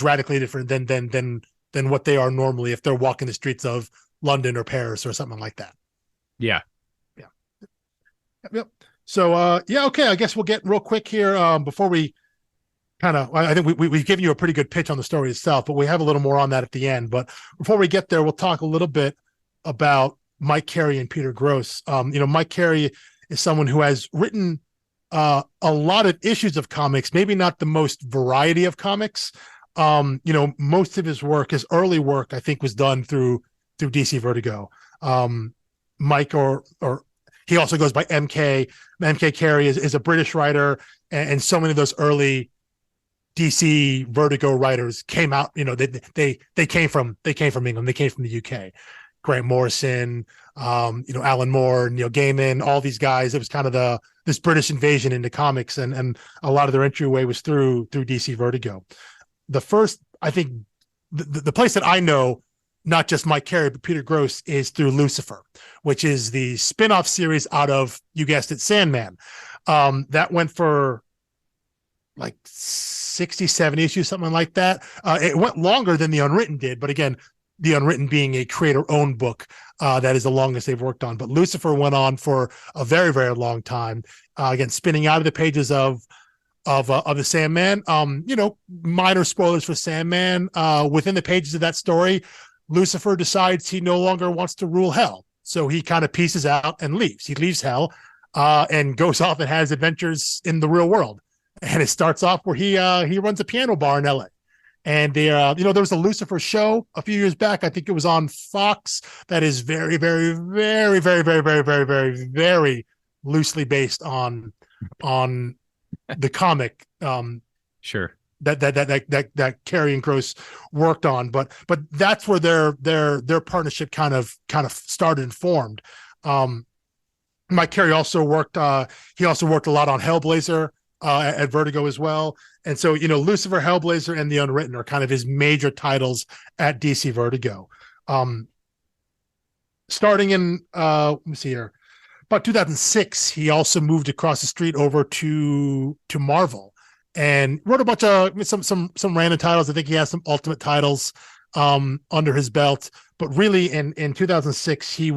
radically different than what they are normally if they're walking the streets of London or Paris or something like that. Yeah. Yep. So, okay. I guess we'll get real quick here before we I think we've given you a pretty good pitch on the story itself, but we have a little more on that at the end. But before we get there, we'll talk a little bit about Mike Carey and Peter Gross. Mike Carey is someone who has written a lot of issues of comics, maybe not the most variety of comics. Most of his work, his early work, I think was done through DC Vertigo. Mike or he also goes by MK. MK Carey is a British writer, and so many of those early DC Vertigo writers came out. They came from England. They came from the UK. Grant Morrison, Alan Moore, Neil Gaiman, all these guys. It was kind of this British invasion into comics, and a lot of their entryway was through DC Vertigo. The first, I think, the place that I know, not just Mike Carey, but Peter Gross, is through Lucifer, which is the spin-off series out of, you guessed it, Sandman. That went for like 60, 70 issues, something like that. It went longer than the Unwritten did, but again, the Unwritten being a creator-owned book, that is the longest they've worked on. But Lucifer went on for a very, very long time. Again, spinning out of the pages of the Sandman. Minor spoilers for Sandman. Within the pages of that story, Lucifer decides he no longer wants to rule hell. So he kind of pieces out and leaves. He leaves hell and goes off and has adventures in the real world. And it starts off where he runs a piano bar in LA. And there was a Lucifer show a few years back. I think it was on Fox. That is very, very, very, very, very, very, very, very, very loosely based on the comic. Sure. That Carey and Gross worked on, but that's where their partnership kind of started and formed. Mike Carey also worked. He also worked a lot on Hellblazer at Vertigo as well. And so Lucifer, Hellblazer, and the Unwritten are kind of his major titles at DC Vertigo. Starting in let me see here, about 2006, he also moved across the street over to Marvel. And wrote a bunch of some random titles. I think he has some Ultimate titles under his belt. But really, in 2006, he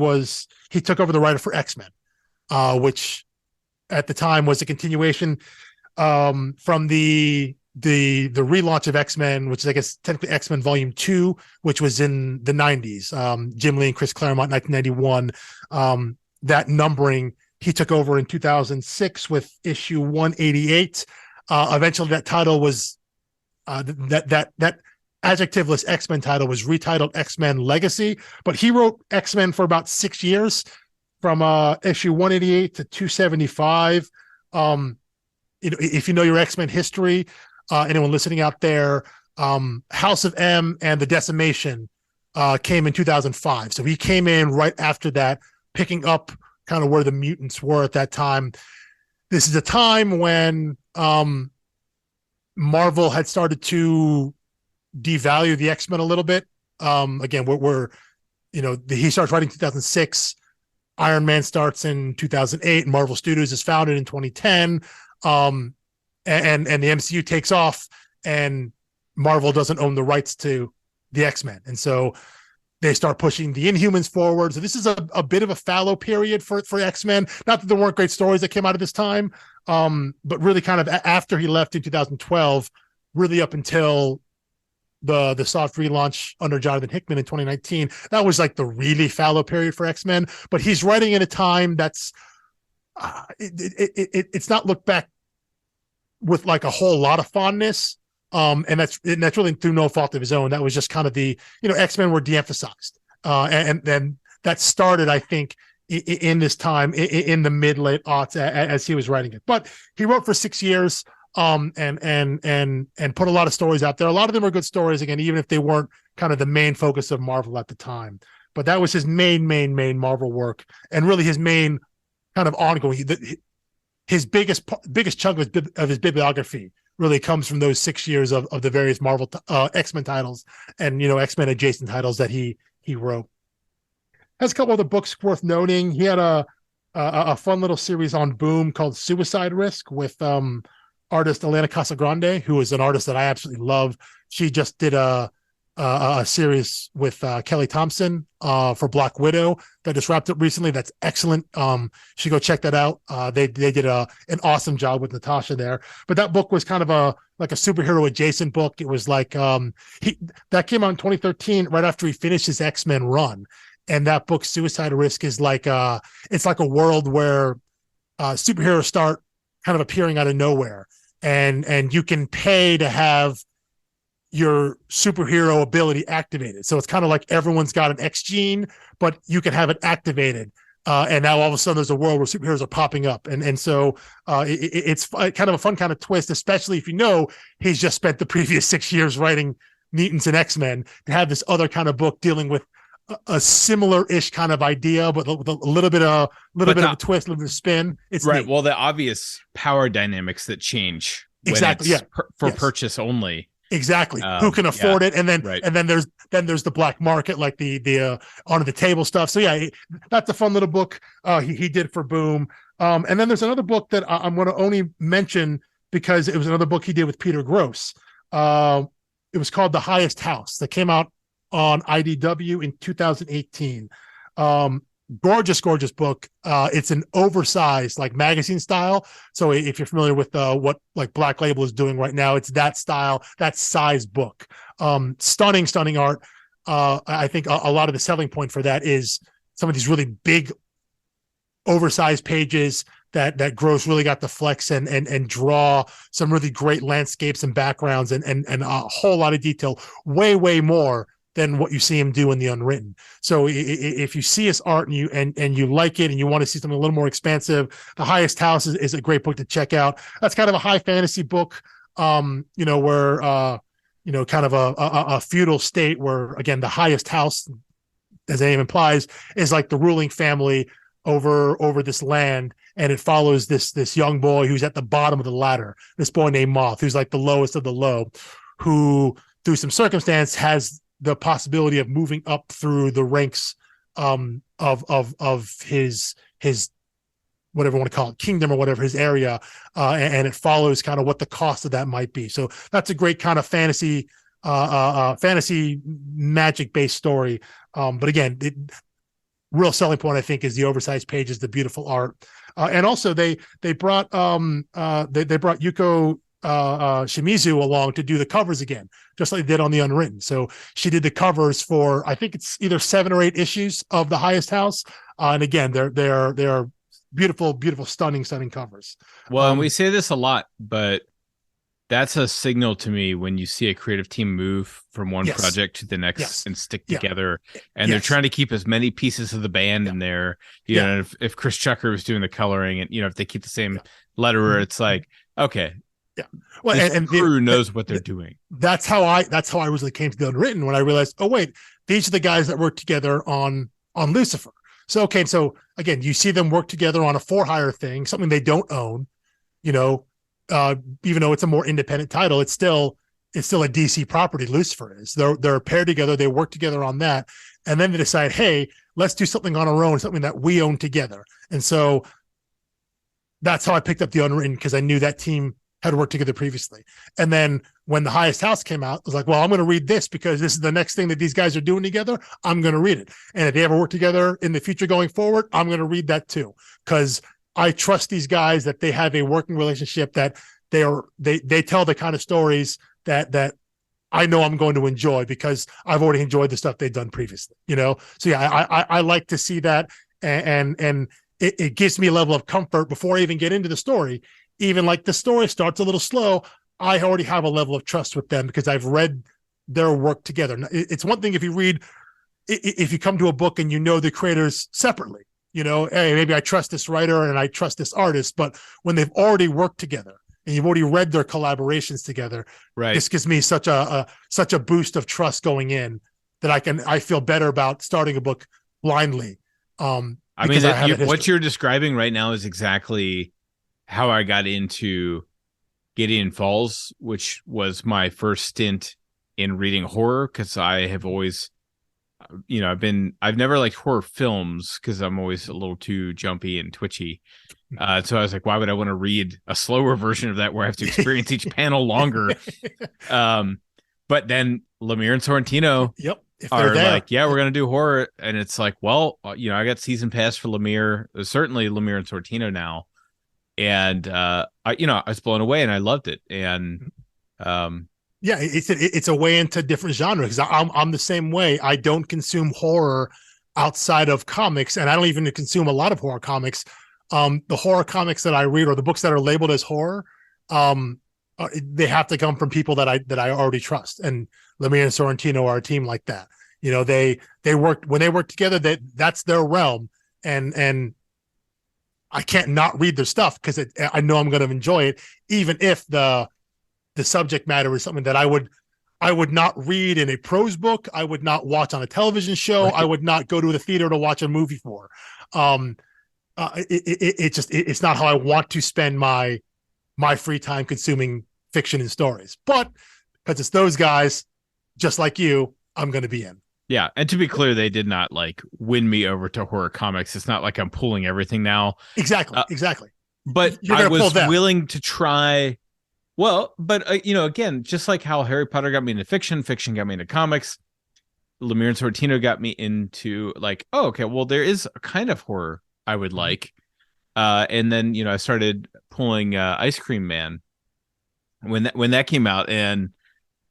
took over the writer for X-Men, which at the time was a continuation from the relaunch of X-Men, which is, I guess, technically X-Men Volume 2, which was in the 90s. Jim Lee and Chris Claremont, 1991. That numbering he took over in 2006 with issue 188. Eventually, that title was that adjectiveless X-Men title was retitled X-Men Legacy. But he wrote X-Men for about 6 years, from issue 188 to 275. If you know your X-Men history, anyone listening out there, House of M and the Decimation came in 2005. So he came in right after that, picking up kind of where the mutants were at that time. This is a time when Marvel had started to devalue the X-Men a little bit. Again, he starts writing in 2006. Iron Man starts in 2008. Marvel Studios is founded in 2010. And the MCU takes off, and Marvel doesn't own the rights to the X-Men. And so they start pushing the Inhumans forward. So this is a bit of a fallow period for X-Men. Not that there weren't great stories that came out of this time, but really kind of after he left in 2012, really up until the soft relaunch under Jonathan Hickman in 2019, that was like the really fallow period for X-Men. But he's writing in a time that's it's not looked back with like a whole lot of fondness. And that's really through no fault of his own. That was just kind of X-Men were de-emphasized. And then that started, I think, in this time, in the mid-late aughts, as he was writing it. But he wrote for 6 years, and put a lot of stories out there. A lot of them are good stories, again, even if they weren't kind of the main focus of Marvel at the time. But that was his main Marvel work, and really his main kind of ongoing. His biggest chunk of his bibliography really comes from those 6 years of the various Marvel X-Men titles and X-Men adjacent titles that he wrote. Has a couple other books worth noting. He had a fun little series on Boom called Suicide Risk with artist Elena Casagrande, who is an artist that I absolutely love. She just did a series with Kelly Thompson for Black Widow that just wrapped up recently. That's excellent. You should go check that out. They did an awesome job with Natasha there. But that book was kind of a superhero adjacent book. It was like that came out in 2013, right after he finished his X-Men run. And that book, Suicide Risk, is like it's like a world where superheroes start kind of appearing out of nowhere, and you can pay to have your superhero ability activated. So it's kind of like everyone's got an X gene, but you can have it activated. And now all of a sudden there's a world where superheroes are popping up. And so it's kind of a fun kind of twist, especially if he's just spent the previous 6 years writing mutants and X-Men, to have this other kind of book dealing with a similar-ish kind of idea, but with a little bit of a twist, a little bit of spin. It's right. neat. Well, the obvious power dynamics that change when exactly. It's purchase only. Exactly. Who can afford it? And then there's the black market, like the under the table stuff. So yeah, that's a fun little book he did for Boom. And then there's another book that I'm going to only mention because it was another book he did with Peter Gross. It was called The Highest House, that came out on IDW in 2018. Gorgeous book. It's an oversized, like, magazine style. So if you're familiar with what like Black Label is doing right now, it's that style, that size book. Stunning art. I think a lot of the selling point for that is some of these really big, oversized pages that Gross really got to flex and draw some really great landscapes and backgrounds and a whole lot of detail, way more than what you see him do in the Unwritten. So if you see his art and you like it and you want to see something a little more expansive, The Highest House is a great book to check out. That's kind of a high fantasy book, where kind of a feudal state where, again, the highest house, as the name implies, is like the ruling family over this land, and it follows this young boy who's at the bottom of the ladder. This boy named Moth, who's like the lowest of the low, who through some circumstance has the possibility of moving up through the ranks of his whatever you want to call it, kingdom or whatever, his area, and it follows kind of what the cost of that might be. So that's a great kind of fantasy magic based story. But again, real selling point, I think, is the oversized pages, the beautiful art, and also they brought Yuko Shimizu along to do the covers again, just like they did on the Unwritten. So she did the covers for, I think it's either 7 or 8 issues of The Highest House, and again, they're beautiful, stunning covers. Well, and we say this a lot, but That's a signal to me when you see a creative team move from one project to the next and stick together. And they're trying to keep as many pieces of the band in there. You know, if Chris Chucker was doing the coloring and, if they keep the same letterer, it's like, okay. Yeah. Well, and the crew knows what they're doing. That's how I originally came to the Unwritten, when I realized, oh, wait, these are the guys that work together on Lucifer. So, okay. So again, you see them work together on a for-hire thing, something they don't own, even though it's a more independent title, it's still a DC property. Lucifer is. They're paired together. They work together on that, and then they decide, hey, let's do something on our own, something that we own together. And so that's how I picked up the Unwritten, because I knew that team had worked together previously. And then when The Highest House came out, I was like, well, I'm going to read this because this is the next thing that these guys are doing together. I'm going to read it. And if they ever work together in the future going forward, I'm going to read that too, because I trust these guys that they have a working relationship, that they tell the kind of stories that I know I'm going to enjoy, because I've already enjoyed the stuff they've done previously, So I like to see that, and it gives me a level of comfort before I even get into the story. Even like the story starts a little slow, I already have a level of trust with them because I've read their work together. It's one thing if you come to a book and the creators separately, hey, maybe I trust this writer and I trust this artist, but when they've already worked together and you've already read their collaborations together, this gives me such a boost of trust going in that I feel better about starting a book blindly. What you're describing right now is exactly how I got into Gideon Falls, which was my first stint in reading horror, because I have always, I've never liked horror films because I'm always a little too jumpy and twitchy. So I was like, why would I want to read a slower version of that where I have to experience each panel longer? But then Lemire and Sorrentino are like, yeah, we're going to do horror. And it's like, well, I got season pass for Lemire, certainly Lemire and Sorrentino now. And I was blown away and I loved it. And it's a way into different genres, because I'm the same way. I don't consume horror outside of comics, and I don't even consume a lot of horror comics. The horror comics that I read, or the books that are labeled as horror, they have to come from people that I already trust. And Lemire and Sorrentino are a team like that. They work together. That's their realm, and I can't not read their stuff because I know I'm going to enjoy it, even if the subject matter is something that I would not read in a prose book. I would not watch on a television show. Right. I would not go to the theater to watch a movie for. It's not how I want to spend my free time consuming fiction and stories. But because it's those guys, just like you, I'm going to be in. Yeah, and to be clear, they did not win me over to horror comics. It's not like I'm pulling everything now. Exactly. But I was willing to try. Well, but again, just like how Harry Potter got me into fiction got me into comics. Lemire and Sorrentino got me into oh, okay, well, there is a kind of horror I would like. And then I started pulling Ice Cream Man when that came out, and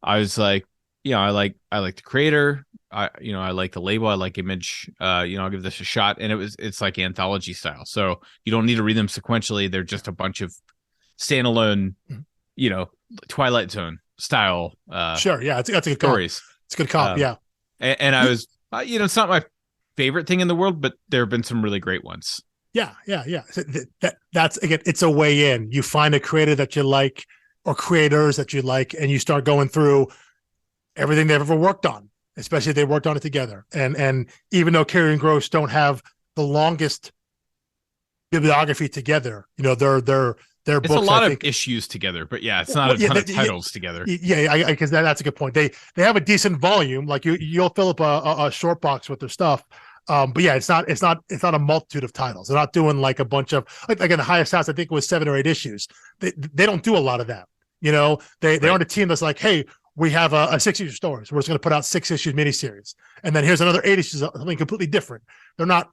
I was like, I like the creator. I like the label. I like Image. I'll give this a shot. And it's like anthology style. So you don't need to read them sequentially. They're just a bunch of standalone, Twilight Zone style. Sure. Yeah. That's a good stories. Comp. It's a good comp. Yeah. And I was, it's not my favorite thing in the world, but there have been some really great ones. Yeah. That's again, it's a way in. You find a creator that you like, or creators that you like, and you start going through everything they've ever worked on, especially if they worked on it together. And even though Carey and Gross don't have the longest bibliography together, their it's books, a lot of issues together, but it's not a ton of titles together. Yeah, because that's a good point. They have a decent volume. Like you'll fill up a short box with their stuff. But it's not a multitude of titles. They're not doing a bunch of like in The Highest House, I think it was 7 or 8 issues. They don't do a lot of that. They aren't a team that's like, hey, we have a 6-issue story, so we're just going to put out 6-issue miniseries, and then here's another 8 issues of something completely different. They're not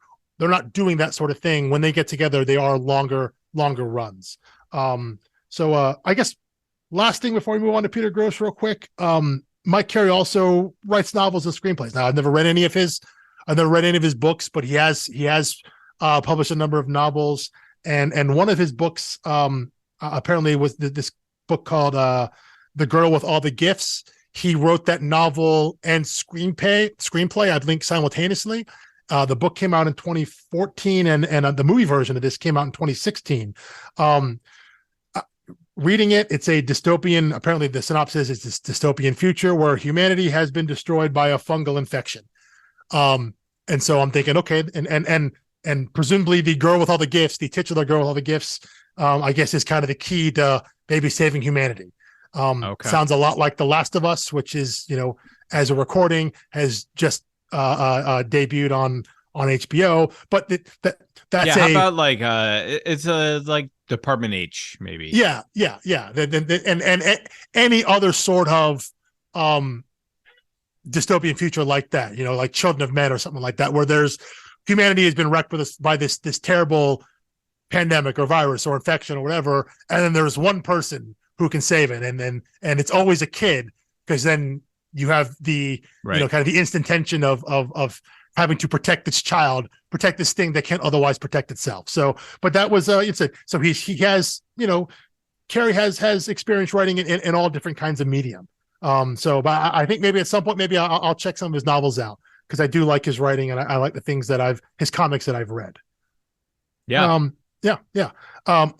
doing that sort of thing. When they get together, they are longer runs. So I guess last thing before we move on to Peter Gross real quick, Mike Carey also writes novels and screenplays. Now I've never read any of his books, but he has published a number of novels, and one of his books apparently was this book called The Girl with All the Gifts. He wrote that novel and screenplay. I'd link simultaneously. The book came out in 2014, and the movie version of this came out in 2016. Reading it, it's a dystopian. Apparently, the synopsis is this dystopian future where humanity has been destroyed by a fungal infection. And so I'm thinking, okay, and presumably the girl with all the gifts, the titular girl with all the gifts, I guess is kind of the key to maybe saving humanity. Sounds a lot like The Last of Us, which is, as a recording, has just debuted on HBO. But that's how about like it's a like Department H, maybe. Yeah. And any other sort of dystopian future like that, like Children of Men or something like that, where there's humanity has been wrecked by this terrible pandemic or virus or infection or whatever, and then there's one person who can save it, and it's always a kid, because then you have the kind of the instant tension of having to protect this child, protect this thing that can't otherwise protect itself. So, but that was so he has Carey has experience writing in all different kinds of medium. But I think maybe at some point maybe I'll check some of his novels out, because I do like his writing, and I like the things that his comics that I've read. Yeah.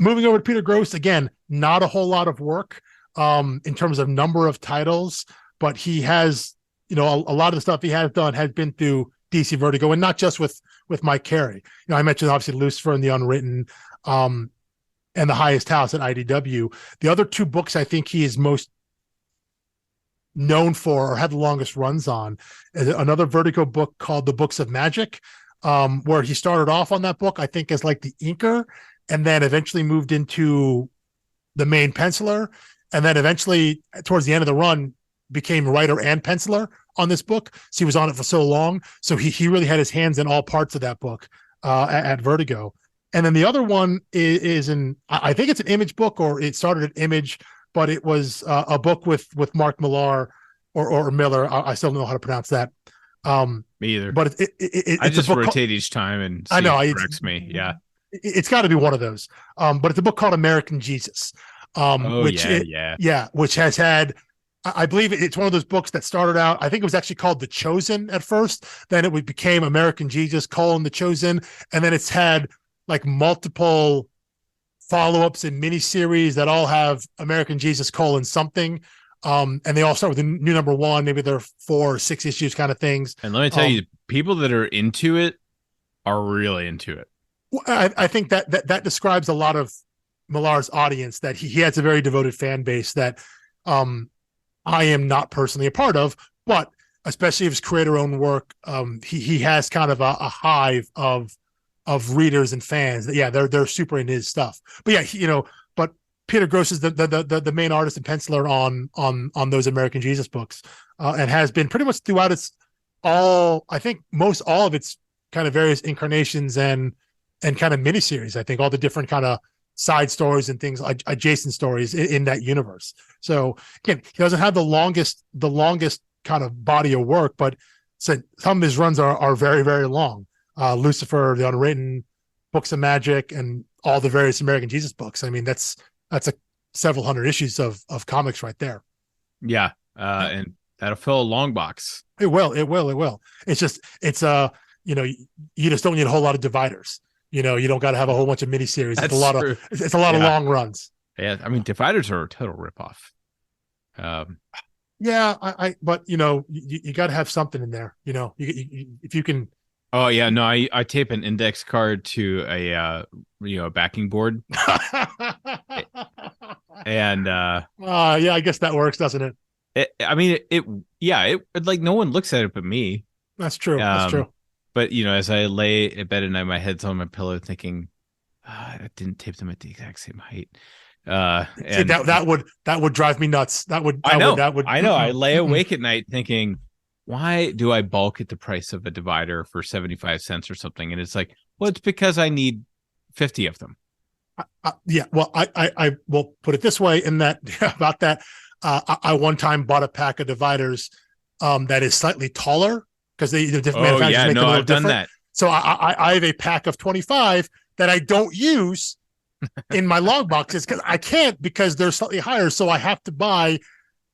Moving over to Peter Gross, again, not a whole lot of work in terms of number of titles, but he has, a lot of the stuff he has done has been through DC Vertigo, and not just with Mike Carey. I mentioned obviously Lucifer and the Unwritten, and The Highest House at IDW. The other two books I think he is most known for, or had the longest runs on, is another Vertigo book called The Books of Magic, where he started off on that book, I think, as like the inker, and then eventually moved into the main penciler, and then eventually towards the end of the run became writer and penciler on this book. So he was on it for so long. So he really had his hands in all parts of that book at Vertigo. And then the other one is I think it's an Image book, or it started at Image, but it was a book with Mark Millar or Miller. I still don't know how to pronounce that. Me either. But I just rotate each time and see it corrects me. Yeah. It's got to be one of those. But it's a book called American Jesus. Which has had, I believe it's one of those books that started out, I think it was actually called The Chosen at first. Then it became American Jesus, The Chosen. And then it's had like multiple follow-ups and miniseries that all have American Jesus something. And they all start with a new number one. Maybe they're 4 or 6 issues kind of things. And let me tell you, people that are into it are really into it. I think that describes a lot of Millar's audience, that he has a very devoted fan base that I am not personally a part of, but especially of his creator-owned work, he has kind of a hive of readers and fans that they're super into his stuff. But but Peter Gross is the main artist and penciler on those American Jesus books, and has been pretty much throughout all of its kind of various incarnations and kind of miniseries. I think all the different kind of side stories and things like adjacent stories in that universe. So again, he doesn't have the longest kind of body of work, but some of his runs are very, very long. Lucifer, the Unwritten, Books of Magic, and all the various American Jesus books. I mean, that's several hundred issues of comics right there. Yeah. And that'll fill a long box. It will. It's just, you just don't need a whole lot of dividers. You don't got to have a whole bunch of miniseries. It's a lot of long runs. Yeah. I mean, dividers are a total ripoff. But you got to have something in there, if you can. Oh yeah. No, I tape an index card to a backing board. And I guess that works, doesn't it? It like no one looks at it but me. That's true. That's true. But as I lay in bed at night, my head's on my pillow thinking, I didn't tape them at the exact same height. And that would drive me nuts. I know. I lay awake at night thinking, why do I bulk at the price of a divider for 75 cents or something? And it's like, well, it's because I need 50 of them. Well, I will put it this way in that about that. I one time bought a pack of dividers that is slightly taller, because the different manufacturers make them a little different. Done that. So I have a pack of 25 that I don't use in my log boxes because I can't because they're slightly higher. So I have to buy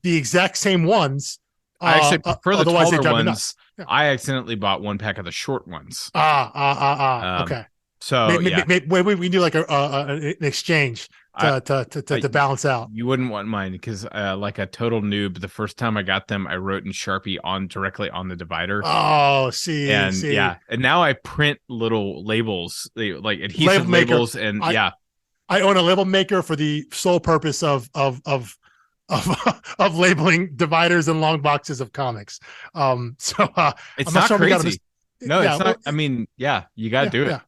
the exact same ones. I actually prefer the taller ones. Yeah. I accidentally bought one pack of the short ones. Okay. So maybe we do like an exchange to balance out. You wouldn't want mine because like a total noob, the first time I got them, I wrote in Sharpie directly on the divider. Oh, see. Yeah. And now I print little labels, like adhesive labels, and I own a label maker for the sole purpose of labeling dividers and long boxes of comics. It's not crazy. No, it's not. I mean, you got to do it. Yeah.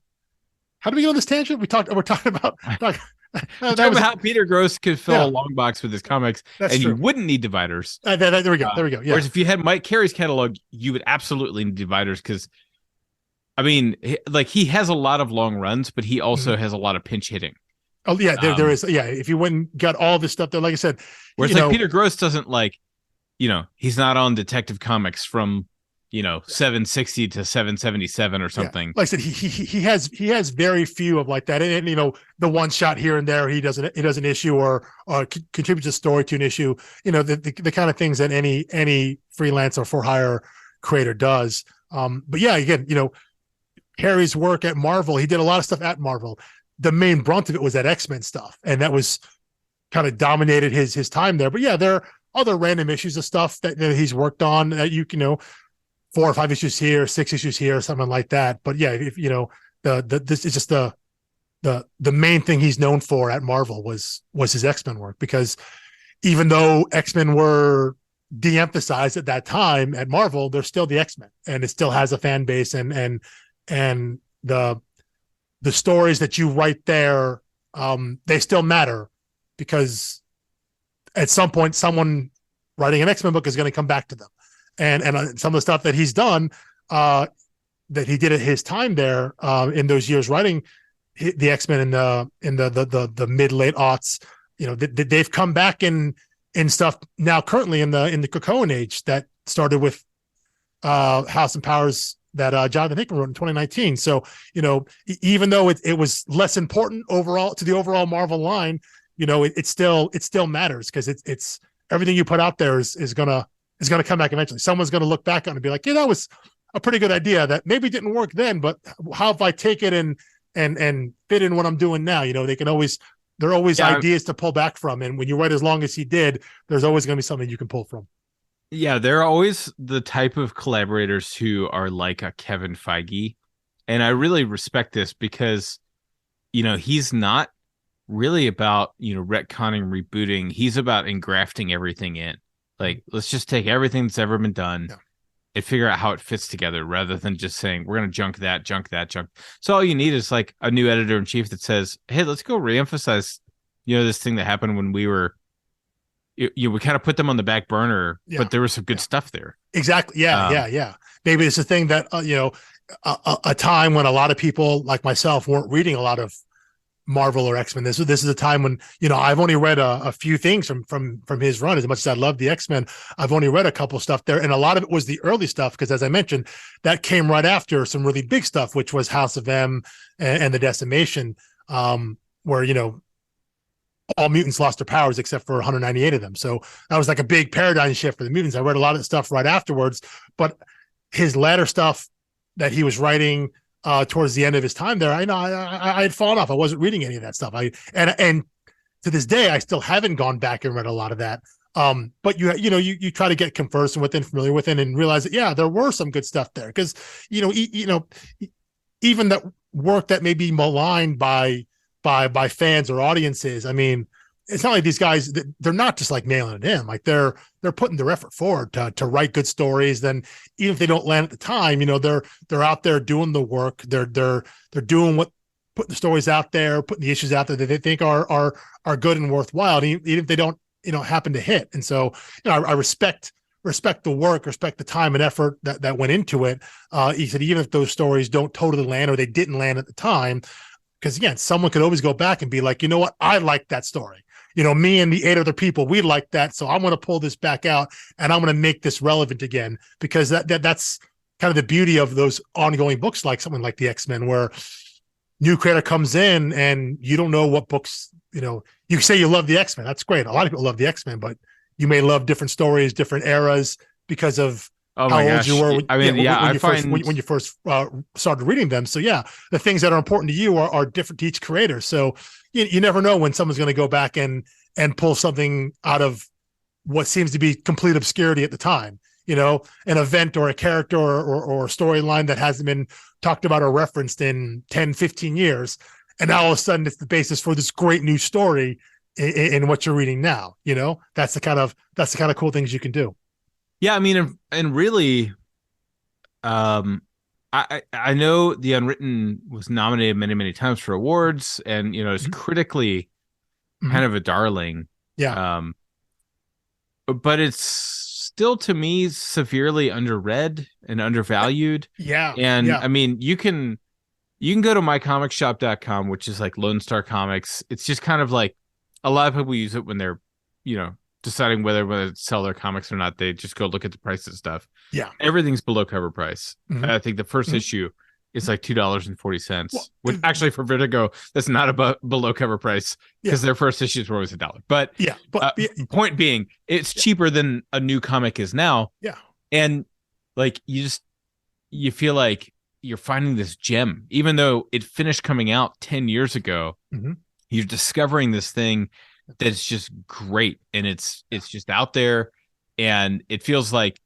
How do we get on this tangent? We're talking about how Peter Gross could fill a long box with his comics, and you wouldn't need dividers. There we go. Yeah. Whereas if you had Mike Carey's catalog, you would absolutely need dividers because, I mean, like he has a lot of long runs, but he also has a lot of pinch hitting. Oh yeah, there is. Yeah, if you went and got all this stuff there, like I said, whereas like Peter Gross doesn't he's not on Detective Comics from 760 to 777 or something. Like I said, he has very few of like that, and the one shot here and there he does an issue or contributes a story to an issue. The kind of things that any freelance or for hire creator does. But yeah, again, Carey's work at Marvel, he did a lot of stuff at Marvel. The main brunt of it was that X-Men stuff, and that was kind of dominated his time there. But yeah, there are other random issues of stuff that he's worked on that 4 or 5 issues here, 6 issues here, something like that. But yeah, if this is just the main thing he's known for at Marvel was his X-Men work, because even though X-Men were de-emphasized at that time at Marvel, they're still the X-Men, and it still has a fan base, and the stories that you write there, they still matter, because at some point someone writing an X-Men book is going to come back to them. And some of the stuff that he's done, that he did at his time there, in those years writing the X-Men in the mid late aughts, they've come back in stuff now currently in the Krakoan age that started with House and Powers that Jonathan Hickman wrote in 2019. So even though it was less important overall to the overall Marvel line, it still matters, because it's everything you put out there is gonna come back eventually. Someone's going to look back on it and be like, yeah, that was a pretty good idea that maybe didn't work then, but how if I take it and fit in what I'm doing now? There are always ideas to pull back from. And when you write as long as he did, there's always going to be something you can pull from. Yeah, they're always the type of collaborators who are like a Kevin Feige. And I really respect this because, he's not really about, retconning, rebooting. He's about engrafting everything in. Like, let's just take everything that's ever been done and figure out how it fits together, rather than just saying, we're going to junk that. So all you need is like a new editor-in-chief that says, hey, let's go reemphasize, this thing that happened when we were, we kind of put them on the back burner, but there was some good stuff there. Exactly. Yeah. Maybe it's a thing that, a time when a lot of people like myself weren't reading a lot of Marvel or X-Men. This is a time when, I've only read a few things from his run. As much as I love the X-Men, I've only read a couple stuff there. And a lot of it was the early stuff, because as I mentioned, that came right after some really big stuff, which was House of M and the Decimation, where, all mutants lost their powers except for 198 of them. So that was like a big paradigm shift for the mutants. I read a lot of stuff right afterwards, but his latter stuff that he was writing towards the end of his time there, I had fallen off. I wasn't reading any of that stuff. And to this day, I still haven't gone back and read a lot of that. But you try to get conversant with and familiar with it, and realize that there were some good stuff there, because even that work that may be maligned by fans or audiences. I mean, it's not like these guys, they're not just like mailing it in. Like they're putting their effort forward to write good stories. Then even if they don't land at the time, they're out there doing the work. They're doing putting the stories out there, putting the issues out there that they think are good and worthwhile, even if they don't happen to hit. And so I respect the work, respect the time and effort that went into it. He said even if those stories don't totally land or they didn't land at the time, because again, someone could always go back and be like, you know what, I like that story. Me and the 8 other people, we like that. So I'm going to pull this back out and I'm going to make this relevant again, because that's kind of the beauty of those ongoing books, like something like the X-Men, where new creator comes in and you don't know what books, you say you love the X-Men. That's great. A lot of people love the X-Men, but you may love different stories, different eras because of how old you were. When you first started reading them. So yeah, the things that are important to you are different to each creator. So you never know when someone's going to go back and pull something out of what seems to be complete obscurity at the time. An event or a character or a storyline that hasn't been talked about or referenced in 10, 15 years. And now all of a sudden it's the basis for this great new story in what you're reading now. That's the kind of cool things you can do. Yeah. I mean, and really, I know the Unwritten was nominated many, many times for awards and, is critically kind of a darling. Yeah. But it's still to me severely underread and undervalued. Yeah. And I mean, you can go to mycomicshop.com, which is like Lone Star Comics. It's just kind of like a lot of people use it when they're, deciding whether to sell their comics or not. They just go look at the price of stuff. Yeah. Everything's below cover price. I think the first issue is like $2.40, which actually for Vertigo, that's not about below cover price because their first issues were always $1. But point being, it's cheaper than a new comic is now. Yeah. And like, you feel like you're finding this gem, even though it finished coming out 10 years ago. You're discovering this thing that's just great. And it's just out there. And it feels like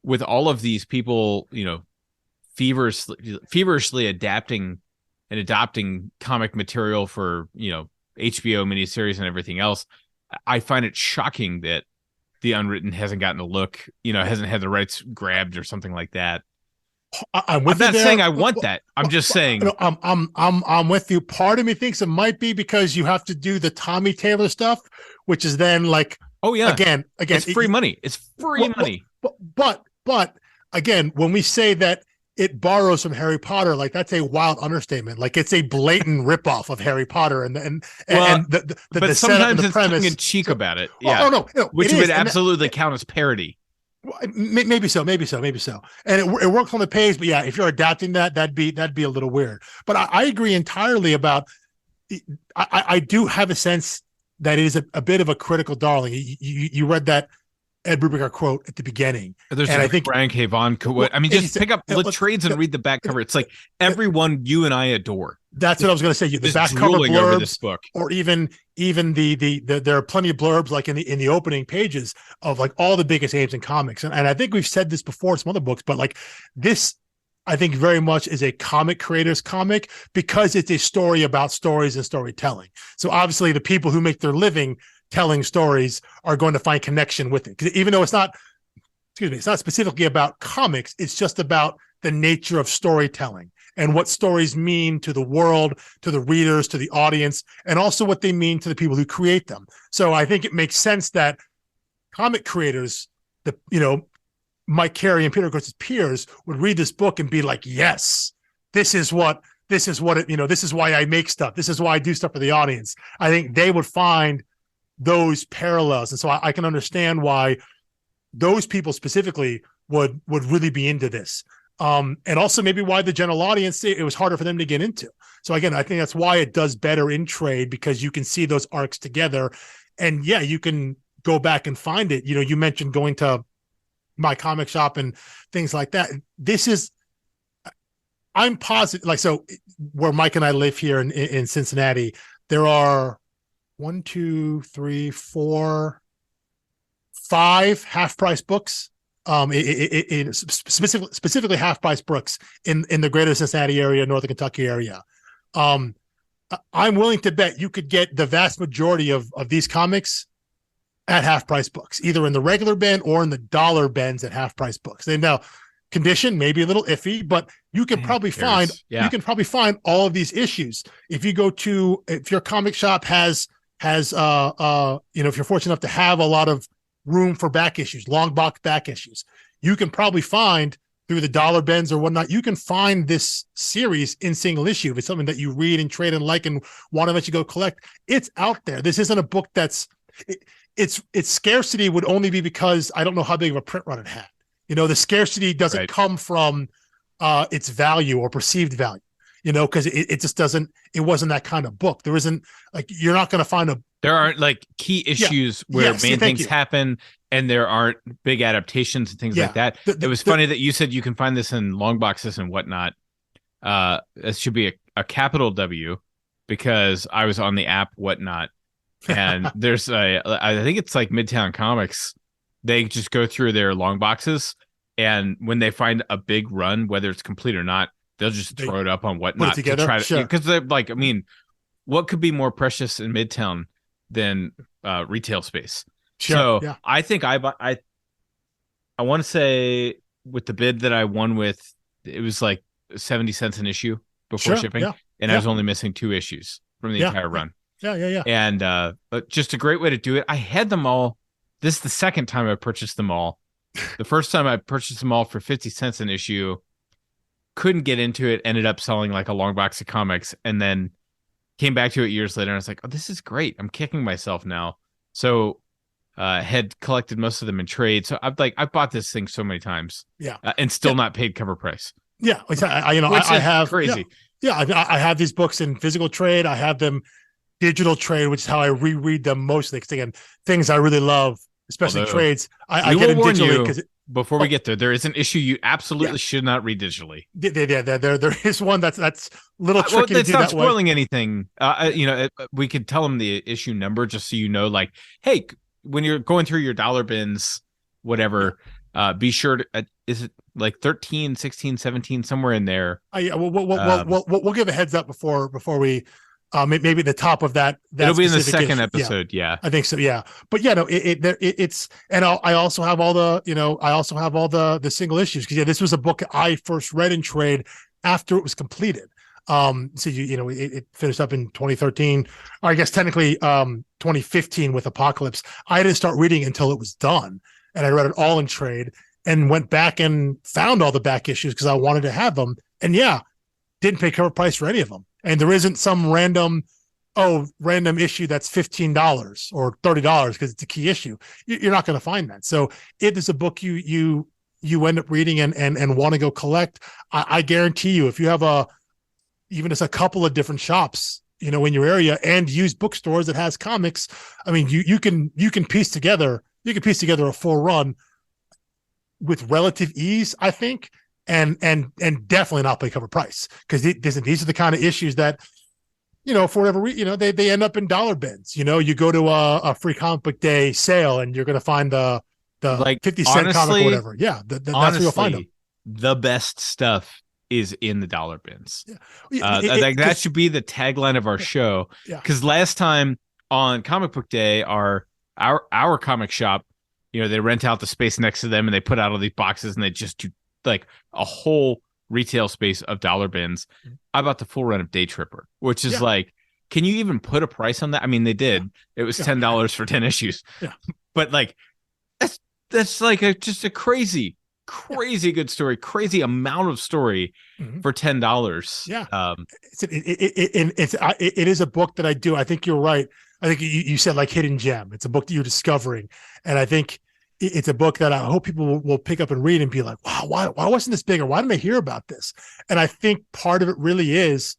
with all of these people, feverishly adapting and adopting comic material for, HBO miniseries and everything else, I find it shocking that the Unwritten hasn't gotten a look, hasn't had the rights grabbed or something like that. I'm not saying I want that. I'm just saying. I'm with you. Part of me thinks it might be because you have to do the Tommy Taylor stuff, which is then like, oh yeah, again, it's free money. It's free money. But again, when we say that it borrows from Harry Potter, like that's a wild understatement. Like it's a blatant ripoff of Harry Potter, and the sometimes the it's premise. tongue in cheek about it. Yeah. No, which would absolutely count as parody. Maybe so, and it works on the page. But yeah, if you're adapting that'd be a little weird. But I agree entirely about. I do have a sense that it is a bit of a critical darling. You read that Ed Brubaker quote at the beginning. There's I think Brian K. Vaughan quote. I mean, just pick up the trades and read the back cover. It's like everyone you and I adore. That's what I was going to say. The back cover blurbs over this book, or even the there are plenty of blurbs like in the opening pages of like all the biggest names in comics. And I think we've said this before in some other books, but like this, I think very much is a comic creator's comic because it's a story about stories and storytelling. So obviously the people who make their living telling stories are going to find connection with it. Because even though it's not specifically about comics, it's just about the nature of storytelling and what stories mean to the world, to the readers, to the audience, and also what they mean to the people who create them. So I think it makes sense that comic creators, Mike Carey and Peter Gross's peers would read this book and be like, yes, this is what this is why I make stuff. This is why I do stuff for the audience. I think they would find those parallels. And so I can understand why those people specifically would really be into this. And also maybe why the general audience, it was harder for them to get into. So again, I think that's why it does better in trade, because you can see those arcs together. And yeah, you can go back and find it. You mentioned going to my comic shop and things like that. I'm positive, like, so where Mike and I live here in Cincinnati, there are 1, 2, 3, 4, 5 half-price books. Specifically half-price books in the greater Cincinnati area, Northern Kentucky area. I'm willing to bet you could get the vast majority of these comics at half-price books, either in the regular bin or in the dollar bins at half-price books. And now, condition maybe a little iffy, but you can probably find all of these issues if your comic shop has if you're fortunate enough to have a lot of room for back issues, long box back issues, you can probably find through the dollar bins or whatnot, you can find this series in single issue. If it's something that you read and trade and like and want to let you go collect, it's out there. This isn't a book its scarcity would only be because I don't know how big of a print run it had. The scarcity doesn't come from its value or perceived value. because it just doesn't, it wasn't that kind of book. There isn't, like, you're not going to find there aren't like key issues where main things happen, and there aren't big adaptations and things like that. It was funny that you said you can find this in long boxes and whatnot. It should be a capital W, because I was on the app Whatnot, and there's I think it's like Midtown Comics. They just go through their long boxes, and when they find a big run, whether it's complete or not, they'll just throw it up on Whatnot to try to, because they're like, I mean, what could be more precious in Midtown than retail space? Sure, so I think I want to say, with the bid that I won with, it was like 70 cents an issue before shipping, and I was only missing 2 issues from the entire run. And just a great way to do it. I had them all. This is the second time I purchased them all. The first time I purchased them all for 50 cents an issue, couldn't get into it, ended up selling like a long box of comics, and then came back to it years later, and I was like, oh, this is great. I'm kicking myself now. So had collected most of them in trade. So I bought this thing so many times, and still not paid cover price. I have crazy. I have these books in physical trade. I have them digital trade, which is how I reread them mostly. Because again, things I really love, especially trades, I get them digitally. Before we get there is an issue you absolutely should not read digitally. There is one that's a little tricky to do that way. It's not spoiling anything. We could tell them the issue number just so you know, like, hey, when you're going through your dollar bins, whatever, be sure to, is it like 13, 16, 17, somewhere in there? We'll give a heads up before we, maybe the top of that it'll be in the second episode. Yeah, I think so. Yeah, but it's, and I also have all the single issues, because this was a book I first read in trade after it was completed. So it finished up in 2013, or I guess technically 2015 with Apocalypse. I didn't start reading until it was done, and I read it all in trade and went back and found all the back issues because I wanted to have them. And didn't pay cover price for any of them. And there isn't some random issue that's $15 or $30 because it's a key issue. You're not going to find that. So it is a book you end up reading and want to go collect. I guarantee you, if you have even just a couple of different shops, in your area, and used bookstores that has comics, I mean, you can piece together a full run with relative ease, I think. And definitely not pay cover price, because these are the kind of issues that, for whatever reason, they end up in dollar bins. You go to a free comic book day sale, and you're going to find the like 50-cent comic or whatever. That's where you'll find them. The best stuff is in the dollar bins. That should be the tagline of our show. Because last time on comic book day, our comic shop, they rent out the space next to them, and they put out all these boxes, and they just do like a whole retail space of dollar bins. I bought the full run of Day Tripper, which is like, can you even put a price on that? I mean, they did. It was $10 for 10 issues. But like, that's like just a crazy good story, crazy amount of story for $10. It is a book that I do. I think you're right. I think you said like hidden gem. It's a book that you're discovering, and I think it's a book that I hope people will pick up and read and be like, wow, why wasn't this bigger? Why didn't I hear about this? And I think part of it really is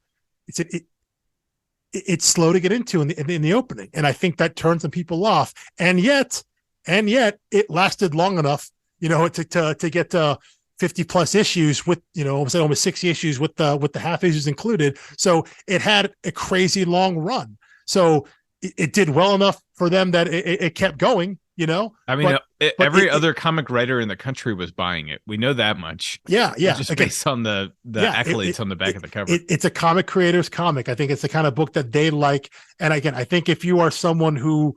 it's slow to get into in the opening, and I think that turns some people off. And yet it lasted long enough, to get to 50 plus issues with, almost 60 issues with the half issues included. So it had a crazy long run. So it did well enough for them that it kept going. I mean, every other comic writer in the country was buying it. We know that much. Just based on the accolades on the back of the cover. It's a comic creator's comic. I think it's the kind of book that they like. And again, I think if you are someone who,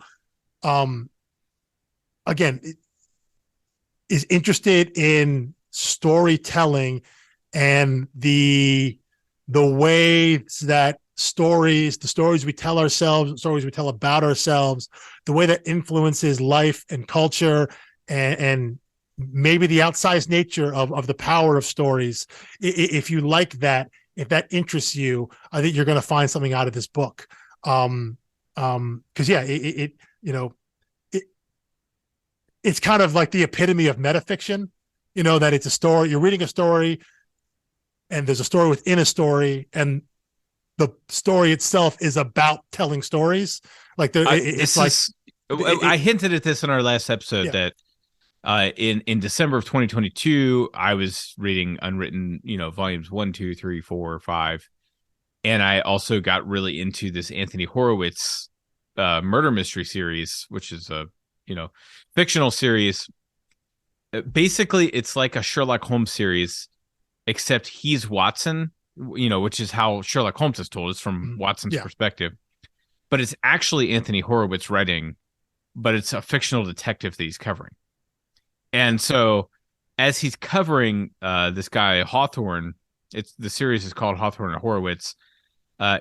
is interested in storytelling and the ways that the stories we tell ourselves, stories we tell about ourselves, the way that influences life and culture, and maybe the outsized nature of the power of stories. If you like that, if that interests you, I think you're going to find something out of this book. Because it's kind of like the epitome of metafiction. That it's a story. You're reading a story and there's a story within a story, and the story itself is about telling stories. Like I hinted at this in our last episode that in December of 2022, I was reading Unwritten, volumes 1, 2, 3, 4, 5. And I also got really into this Anthony Horowitz murder mystery series, which is a, fictional series. Basically, it's like a Sherlock Holmes series, except he's Watson, which is how Sherlock Holmes is told. It's from Watson's perspective. But it's actually Anthony Horowitz writing, but it's a fictional detective that he's covering. And so as he's covering this guy, Hawthorne, the series is called Hawthorne and Horowitz.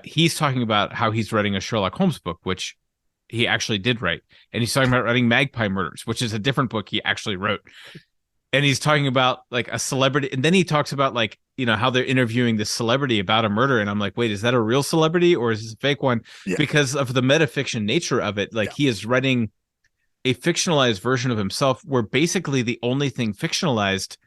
He's talking about how he's writing a Sherlock Holmes book, which he actually did write. And he's talking about writing Magpie Murders, which is a different book he actually wrote. And he's talking about like a celebrity. And then he talks about like, how they're interviewing this celebrity about a murder. And I'm like, wait, is that a real celebrity or is this a fake one? Yeah. Because of the metafiction nature of it. Like he is writing a fictionalized version of himself where basically the only thing fictionalized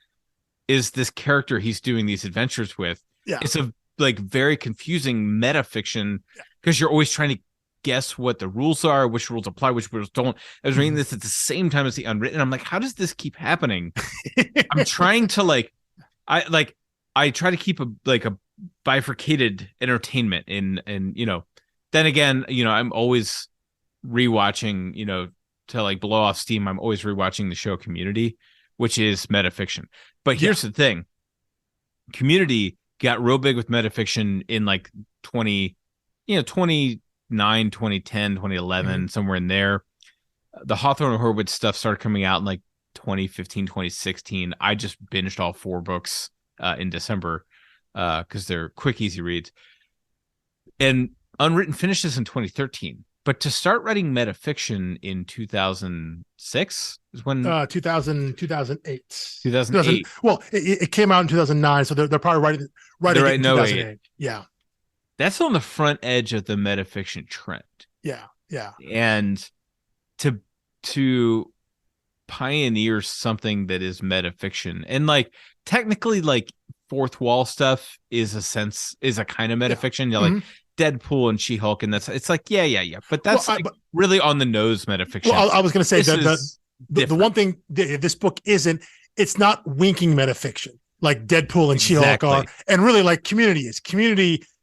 is this character he's doing these adventures with. Yeah. It's a like very confusing metafiction because you're always trying to guess what the rules are, which rules apply, which rules don't. I was reading this at the same time as the Unwritten. I'm like, how does this keep happening? I'm trying to I try to keep a bifurcated entertainment and then again, I'm always rewatching, to like blow off steam. I'm always rewatching the show Community, which is metafiction. But here's the thing. Community got real big with metafiction in like 2010, 2011, somewhere in there. The Hawthorne and Horowitz stuff started coming out in like 2015, 2016. I just binged all 4 books in December because they're quick, easy reads. And Unwritten finishes in 2013. But to start writing metafiction in 2006 is when 2008. 2008. Well, it came out in 2009, so they're probably writing it in 2008. Yeah, that's on the front edge of the metafiction trend. Yeah. And to pioneer something that is metafiction and like technically like fourth wall stuff is a kind of metafiction. Like Deadpool and She-Hulk, and it's like but that's really on the nose metafiction. Well, I was going to say the one thing this book isn't, it's not winking metafiction like Deadpool and She-Hulk are, and really like Community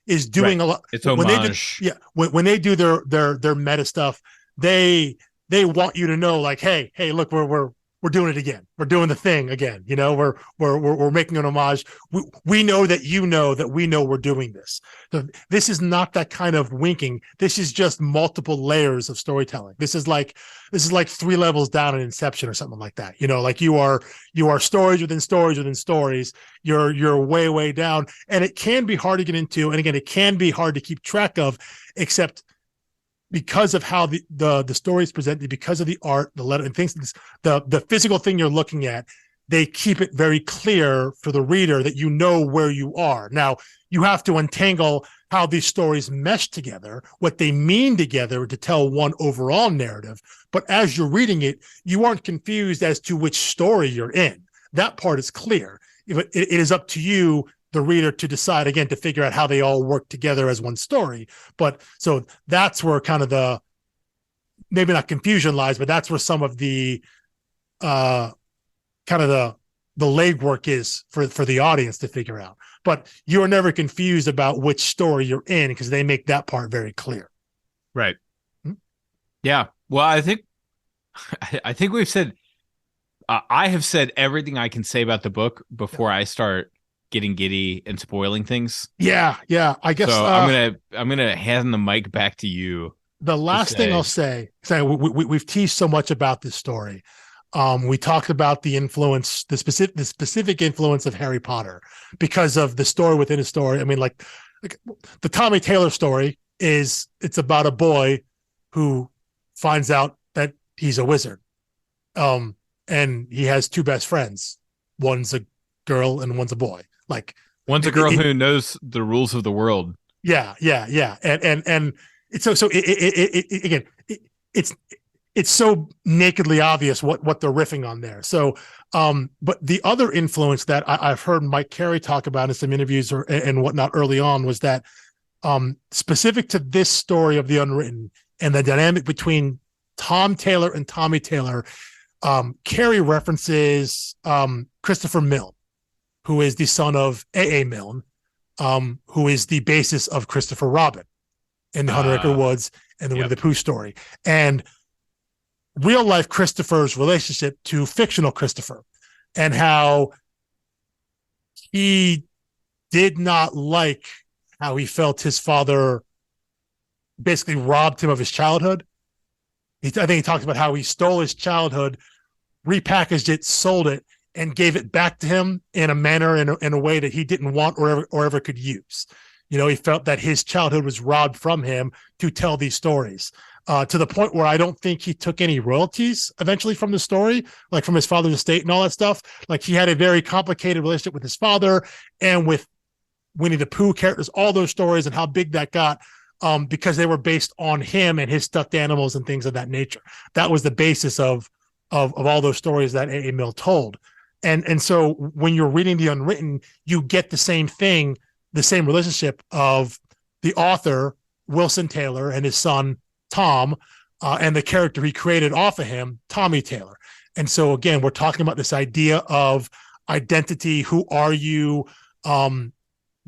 is doing a lot. It's homage. When they do their meta stuff, they want you to know like, hey, look, we're doing it again. We're doing the thing again. We're making an homage. We know that we know we're doing this. So this is not that kind of winking. This is just multiple layers of storytelling. This is like 3 levels down in Inception or something like that. Like you are stories within stories within stories. You're way down, and it can be hard to get into. And again, it can be hard to keep track of, except because of how the story is presented, because of the art, the letter, and things, the physical thing you're looking at, they keep it very clear for the reader that you know where you are. Now, you have to untangle how these stories mesh together, what they mean together to tell one overall narrative. But as you're reading it, you aren't confused as to which story you're in. That part is clear. It is up to you, the reader, to decide, again, to figure out how they all work together as one story. But so that's where kind of the, maybe not confusion lies, but that's where some of the kind of the legwork is for the audience to figure out. But you're never confused about which story you're in because they make that part very clear. Right. Yeah. Well, I think we've said, I have said everything I can say about the book before I start getting giddy and spoiling things. Yeah. I guess so. I'm gonna hand the mic back to you. The last thing I'll say, we've teased so much about this story. We talked about the influence, the specific influence of Harry Potter because of the story within a story. I mean, like the Tommy Taylor story it's about a boy who finds out that he's a wizard, and he has 2 best friends. One's a girl and one's a boy. Like one's a girl who knows the rules of the world. Yeah. And it's it's so nakedly obvious what they're riffing on there. So, but the other influence that I've heard Mike Carey talk about in some interviews and whatnot early on was that specific to this story of the Unwritten and the dynamic between Tom Taylor and Tommy Taylor, Carey references Christopher Milne, who is the son of A.A. Milne, who is the basis of Christopher Robin in the Hunter Acre Woods and the Winnie the Pooh story. And real life Christopher's relationship to fictional Christopher, and how he did not like how he felt his father basically robbed him of his childhood. I think he talks about how he stole his childhood, repackaged it, sold it, and gave it back to him in a manner, in a way that he didn't want or ever could use. You know, he felt that his childhood was robbed from him to tell these stories, to the point where I don't think he took any royalties eventually from the story, like from his father's estate and all that stuff. Like, he had a very complicated relationship with his father and with Winnie the Pooh characters, all those stories, and how big that got, because they were based on him and his stuffed animals and things of that nature. That was the basis of all those stories that A.A. Milne told. And so when you're reading The Unwritten, you get the same thing, the same relationship of the author, Wilson Taylor, and his son, Tom, and the character he created off of him, Tommy Taylor. And so, again, we're talking about this idea of identity. Who are you?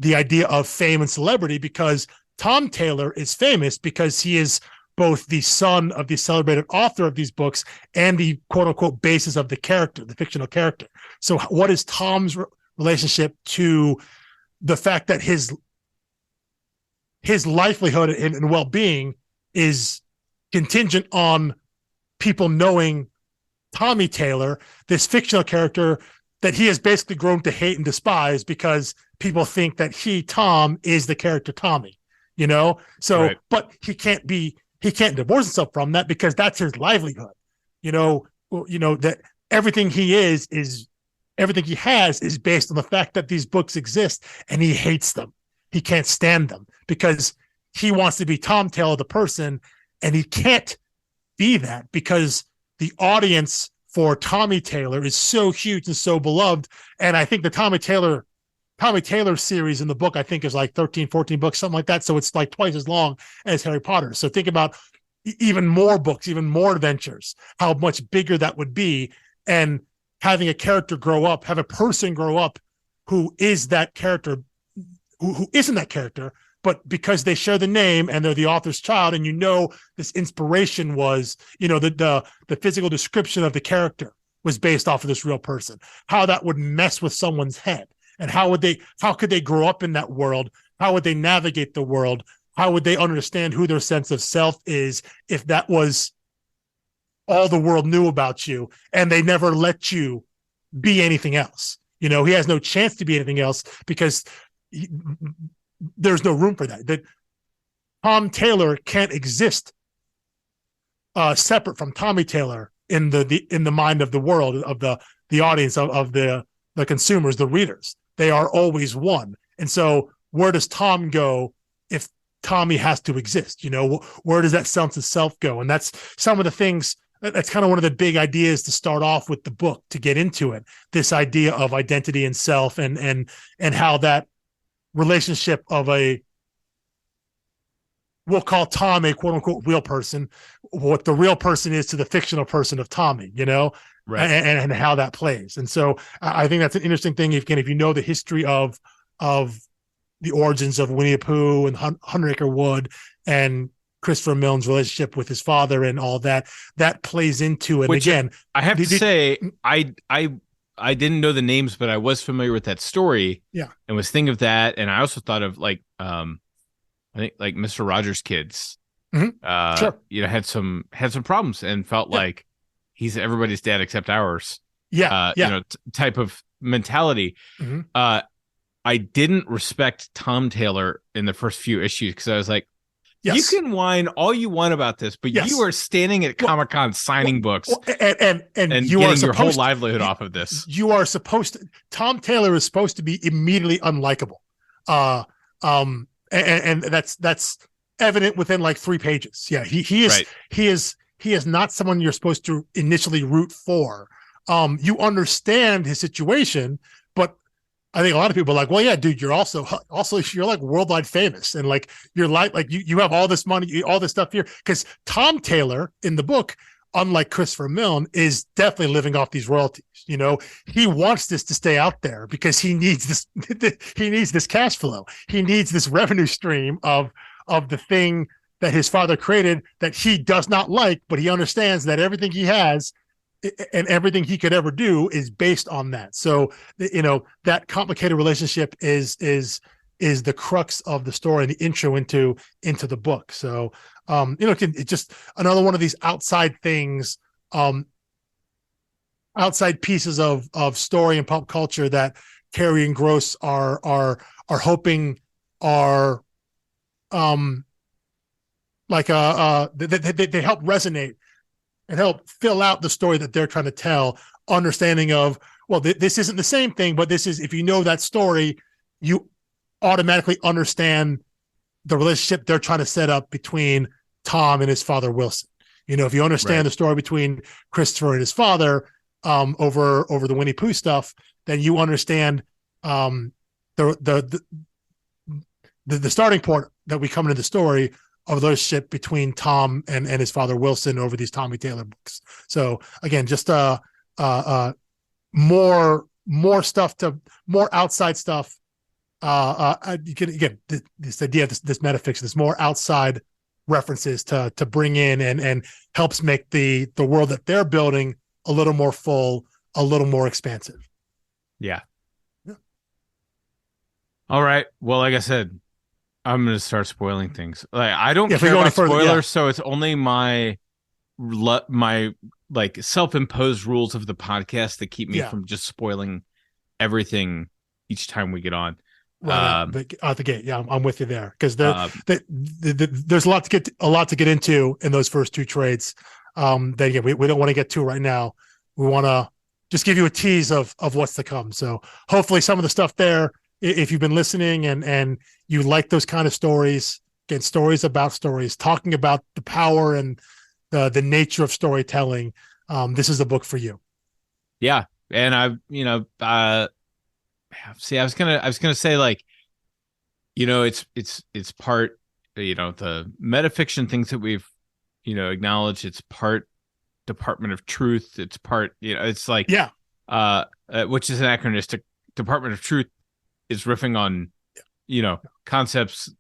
The idea of fame and celebrity, because Tom Taylor is famous because he is both the son of the celebrated author of these books and the quote unquote basis of the character, the fictional character. So what is Tom's relationship to the fact that his livelihood and well-being is contingent on people knowing Tommy Taylor, this fictional character that he has basically grown to hate and despise because people think that Tom is the character Tommy, you know? So, right. But he can't divorce himself from that because that's his livelihood. You know that everything he everything he has is based on the fact that these books exist, and he hates them. He can't stand them because he wants to be Tom Taylor, the person, and he can't be that because the audience for Tommy Taylor is so huge and so beloved. And I think the Tommy Taylor series in the book, I think, is like 13, 14 books, something like that. So it's like twice as long as Harry Potter. So think about even more books, even more adventures, how much bigger that would be. And having a character grow up, have a person grow up who is that character, who isn't that character, but because they share the name and they're the author's child, and this inspiration was, the physical description of the character was based off of this real person, how that would mess with someone's head. And how could they grow up in that world? How would they navigate the world? How would they understand who their sense of self is if that was all the world knew about you and they never let you be anything else? He has no chance to be anything else because there's no room for that. That Tom Taylor can't exist separate from Tommy Taylor in the mind of the world, of the audience, of the consumers, the readers. They are always one. And so where does Tom go if Tommy has to exist? Where does that sense of self go? And that's some of the things, that's kind of one of the big ideas to start off with the book, to get into it, this idea of identity and self, and how that relationship of we'll call Tom a quote unquote real person, what the real person is to the fictional person of Tommy, right. And how that plays. And so I think that's an interesting thing. If you know the history of the origins of Winnie the Pooh and Hunter Acre Wood and Christopher Milne's relationship with his father and all that plays into it. Which, again, I have to say, I didn't know the names, but I was familiar with that story. Yeah. And was thinking of that. And I also thought of I think like Mr. Rogers' Kids, sure. Had some problems and felt like he's everybody's dad except ours. Yeah. Type of mentality. Mm-hmm. I didn't respect Tom Taylor in the first few issues because I was like, yes, you can whine all you want about this, but you are standing at Comic-Con signing books and you getting your whole livelihood off of this. You are supposed to. Tom Taylor is supposed to be immediately unlikable, and that's evident within like 3 pages. Yeah, he is. Right. he is not someone you're supposed to initially root for. You understand his situation, but I think a lot of people are like, well, yeah, dude, you're also you're like worldwide famous, and like you're like you have all this money, all this stuff here. Because Tom Taylor in the book, unlike Christopher Milne, is definitely living off these royalties. You know, he wants this to stay out there because he needs this. He needs this cash flow. He needs this revenue stream of the thing that his father created that he does not like, but he understands that everything he has and everything he could ever do is based on that. So, you know, that complicated relationship is the crux of the story and the intro into the book. So, you know, it's just another one of these outside things, outside pieces of story and pop culture that Carey and Gross are hoping are, they help resonate and help fill out the story that they're trying to tell, understanding of, well, this isn't the same thing, but this is, if you know that story, you automatically understand the relationship they're trying to set up between Tom and his father, Wilson. You know, if you understand the story between Christopher and his father over the Winnie Pooh stuff, then you understand the starting point that we come into the story of the relationship between Tom and his father Wilson over these Tommy Taylor books. So again, just more stuff, to more outside stuff. You can, again, this idea of this metafiction, there's more outside references to bring in and helps make the world that they're building a little more full, a little more expansive. Yeah. All right. Well, like I said, I'm going to start spoiling things. Like, I don't care about spoilers, so it's only my like self-imposed rules of the podcast that keep me from just spoiling everything each time we get on. Right, out the gate. Yeah, I'm with you there, because there's a lot to get into in those first two trades. That again, we don't want to get to right now. We want to just give you a tease of what's to come. So hopefully some of the stuff there, if you've been listening and you like those kind of stories, again, stories about stories, talking about the power and the nature of storytelling, this is the book for you. Yeah, and I was gonna say, like, you know, it's part, you know, the metafiction things that we've, you know, acknowledged. It's part Department of Truth. It's part, you know, it's like, which is anachronistic. Department of Truth is riffing on, you know, concepts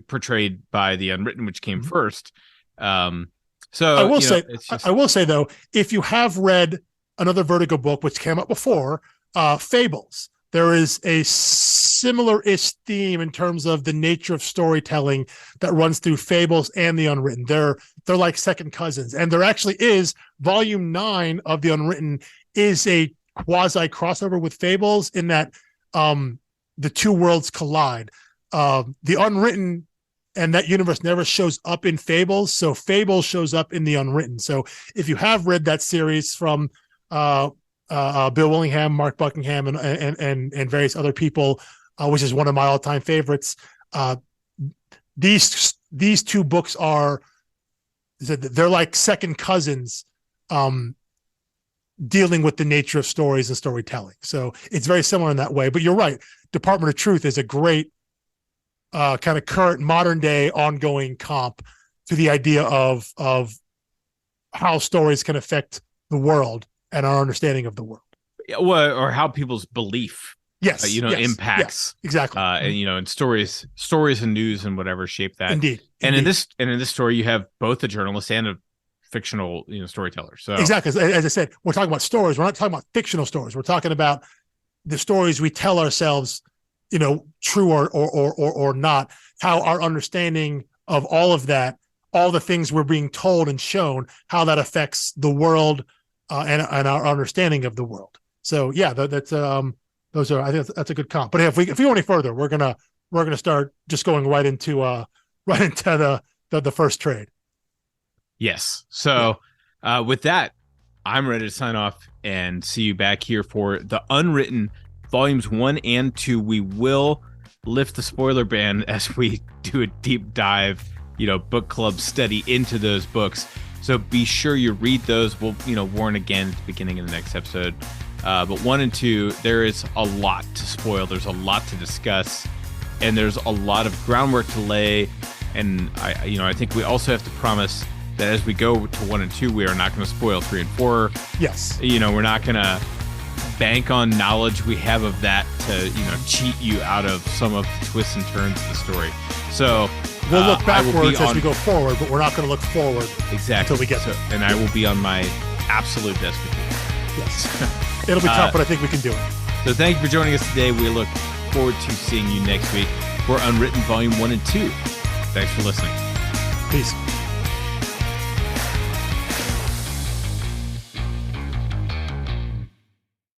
portrayed by the Unwritten, which came first. So I will say though, if you have read another Vertigo book which came out before, Fables, there is a similar-ish theme in terms of the nature of storytelling that runs through Fables and the Unwritten. They're like second cousins, and there actually is volume 9 of the Unwritten is a quasi crossover with Fables in that the two worlds collide. The Unwritten and that universe never shows up in Fables, so Fables shows up in the Unwritten. So if you have read that series from Bill Willingham, Mark Buckingham, and various other people, which is one of my all-time favorites, these two books they're like second cousins, dealing with the nature of stories and storytelling. So it's very similar in that way. But you're right, Department of Truth is a great kind of current modern day ongoing comp to the idea of how stories can affect the world and our understanding of the world. Well, or how people's belief impacts. Yeah, exactly. And, you know, and stories and news and whatever shape that. Indeed. In this story, you have both a journalist and a fictional, you know, storyteller. So exactly. As I said, we're talking about stories. We're not talking about fictional stories. We're talking about the stories we tell ourselves, you know, true or not, how our understanding of all of that, all the things we're being told and shown, how that affects the world and our understanding of the world. So yeah, that's those are, I think that's a good comp. But if we go any further, we're gonna start just going right into the first trade. Yes. So with that, I'm ready to sign off and see you back here for the Unwritten volumes 1 and 2. We will lift the spoiler ban as we do a deep dive, you know, book club study into those books. So be sure you read those. We'll warn again at the beginning of the next episode. But 1 and 2, there is a lot to spoil. There's a lot to discuss, and there's a lot of groundwork to lay. And I think we also have to promise that as we go to 1 and 2, we are not going to spoil 3 and 4. Yes. We're not going to bank on knowledge we have of that to cheat you out of some of the twists and turns of the story. So we'll look backwards as we go forward, but we're not going to look forward exactly until we get there. And I will be on my absolute best behavior. Yes. It'll be tough, but I think we can do it. So thank you for joining us today. We look forward to seeing you next week for Unwritten Volume 1 and 2. Thanks for listening. Peace.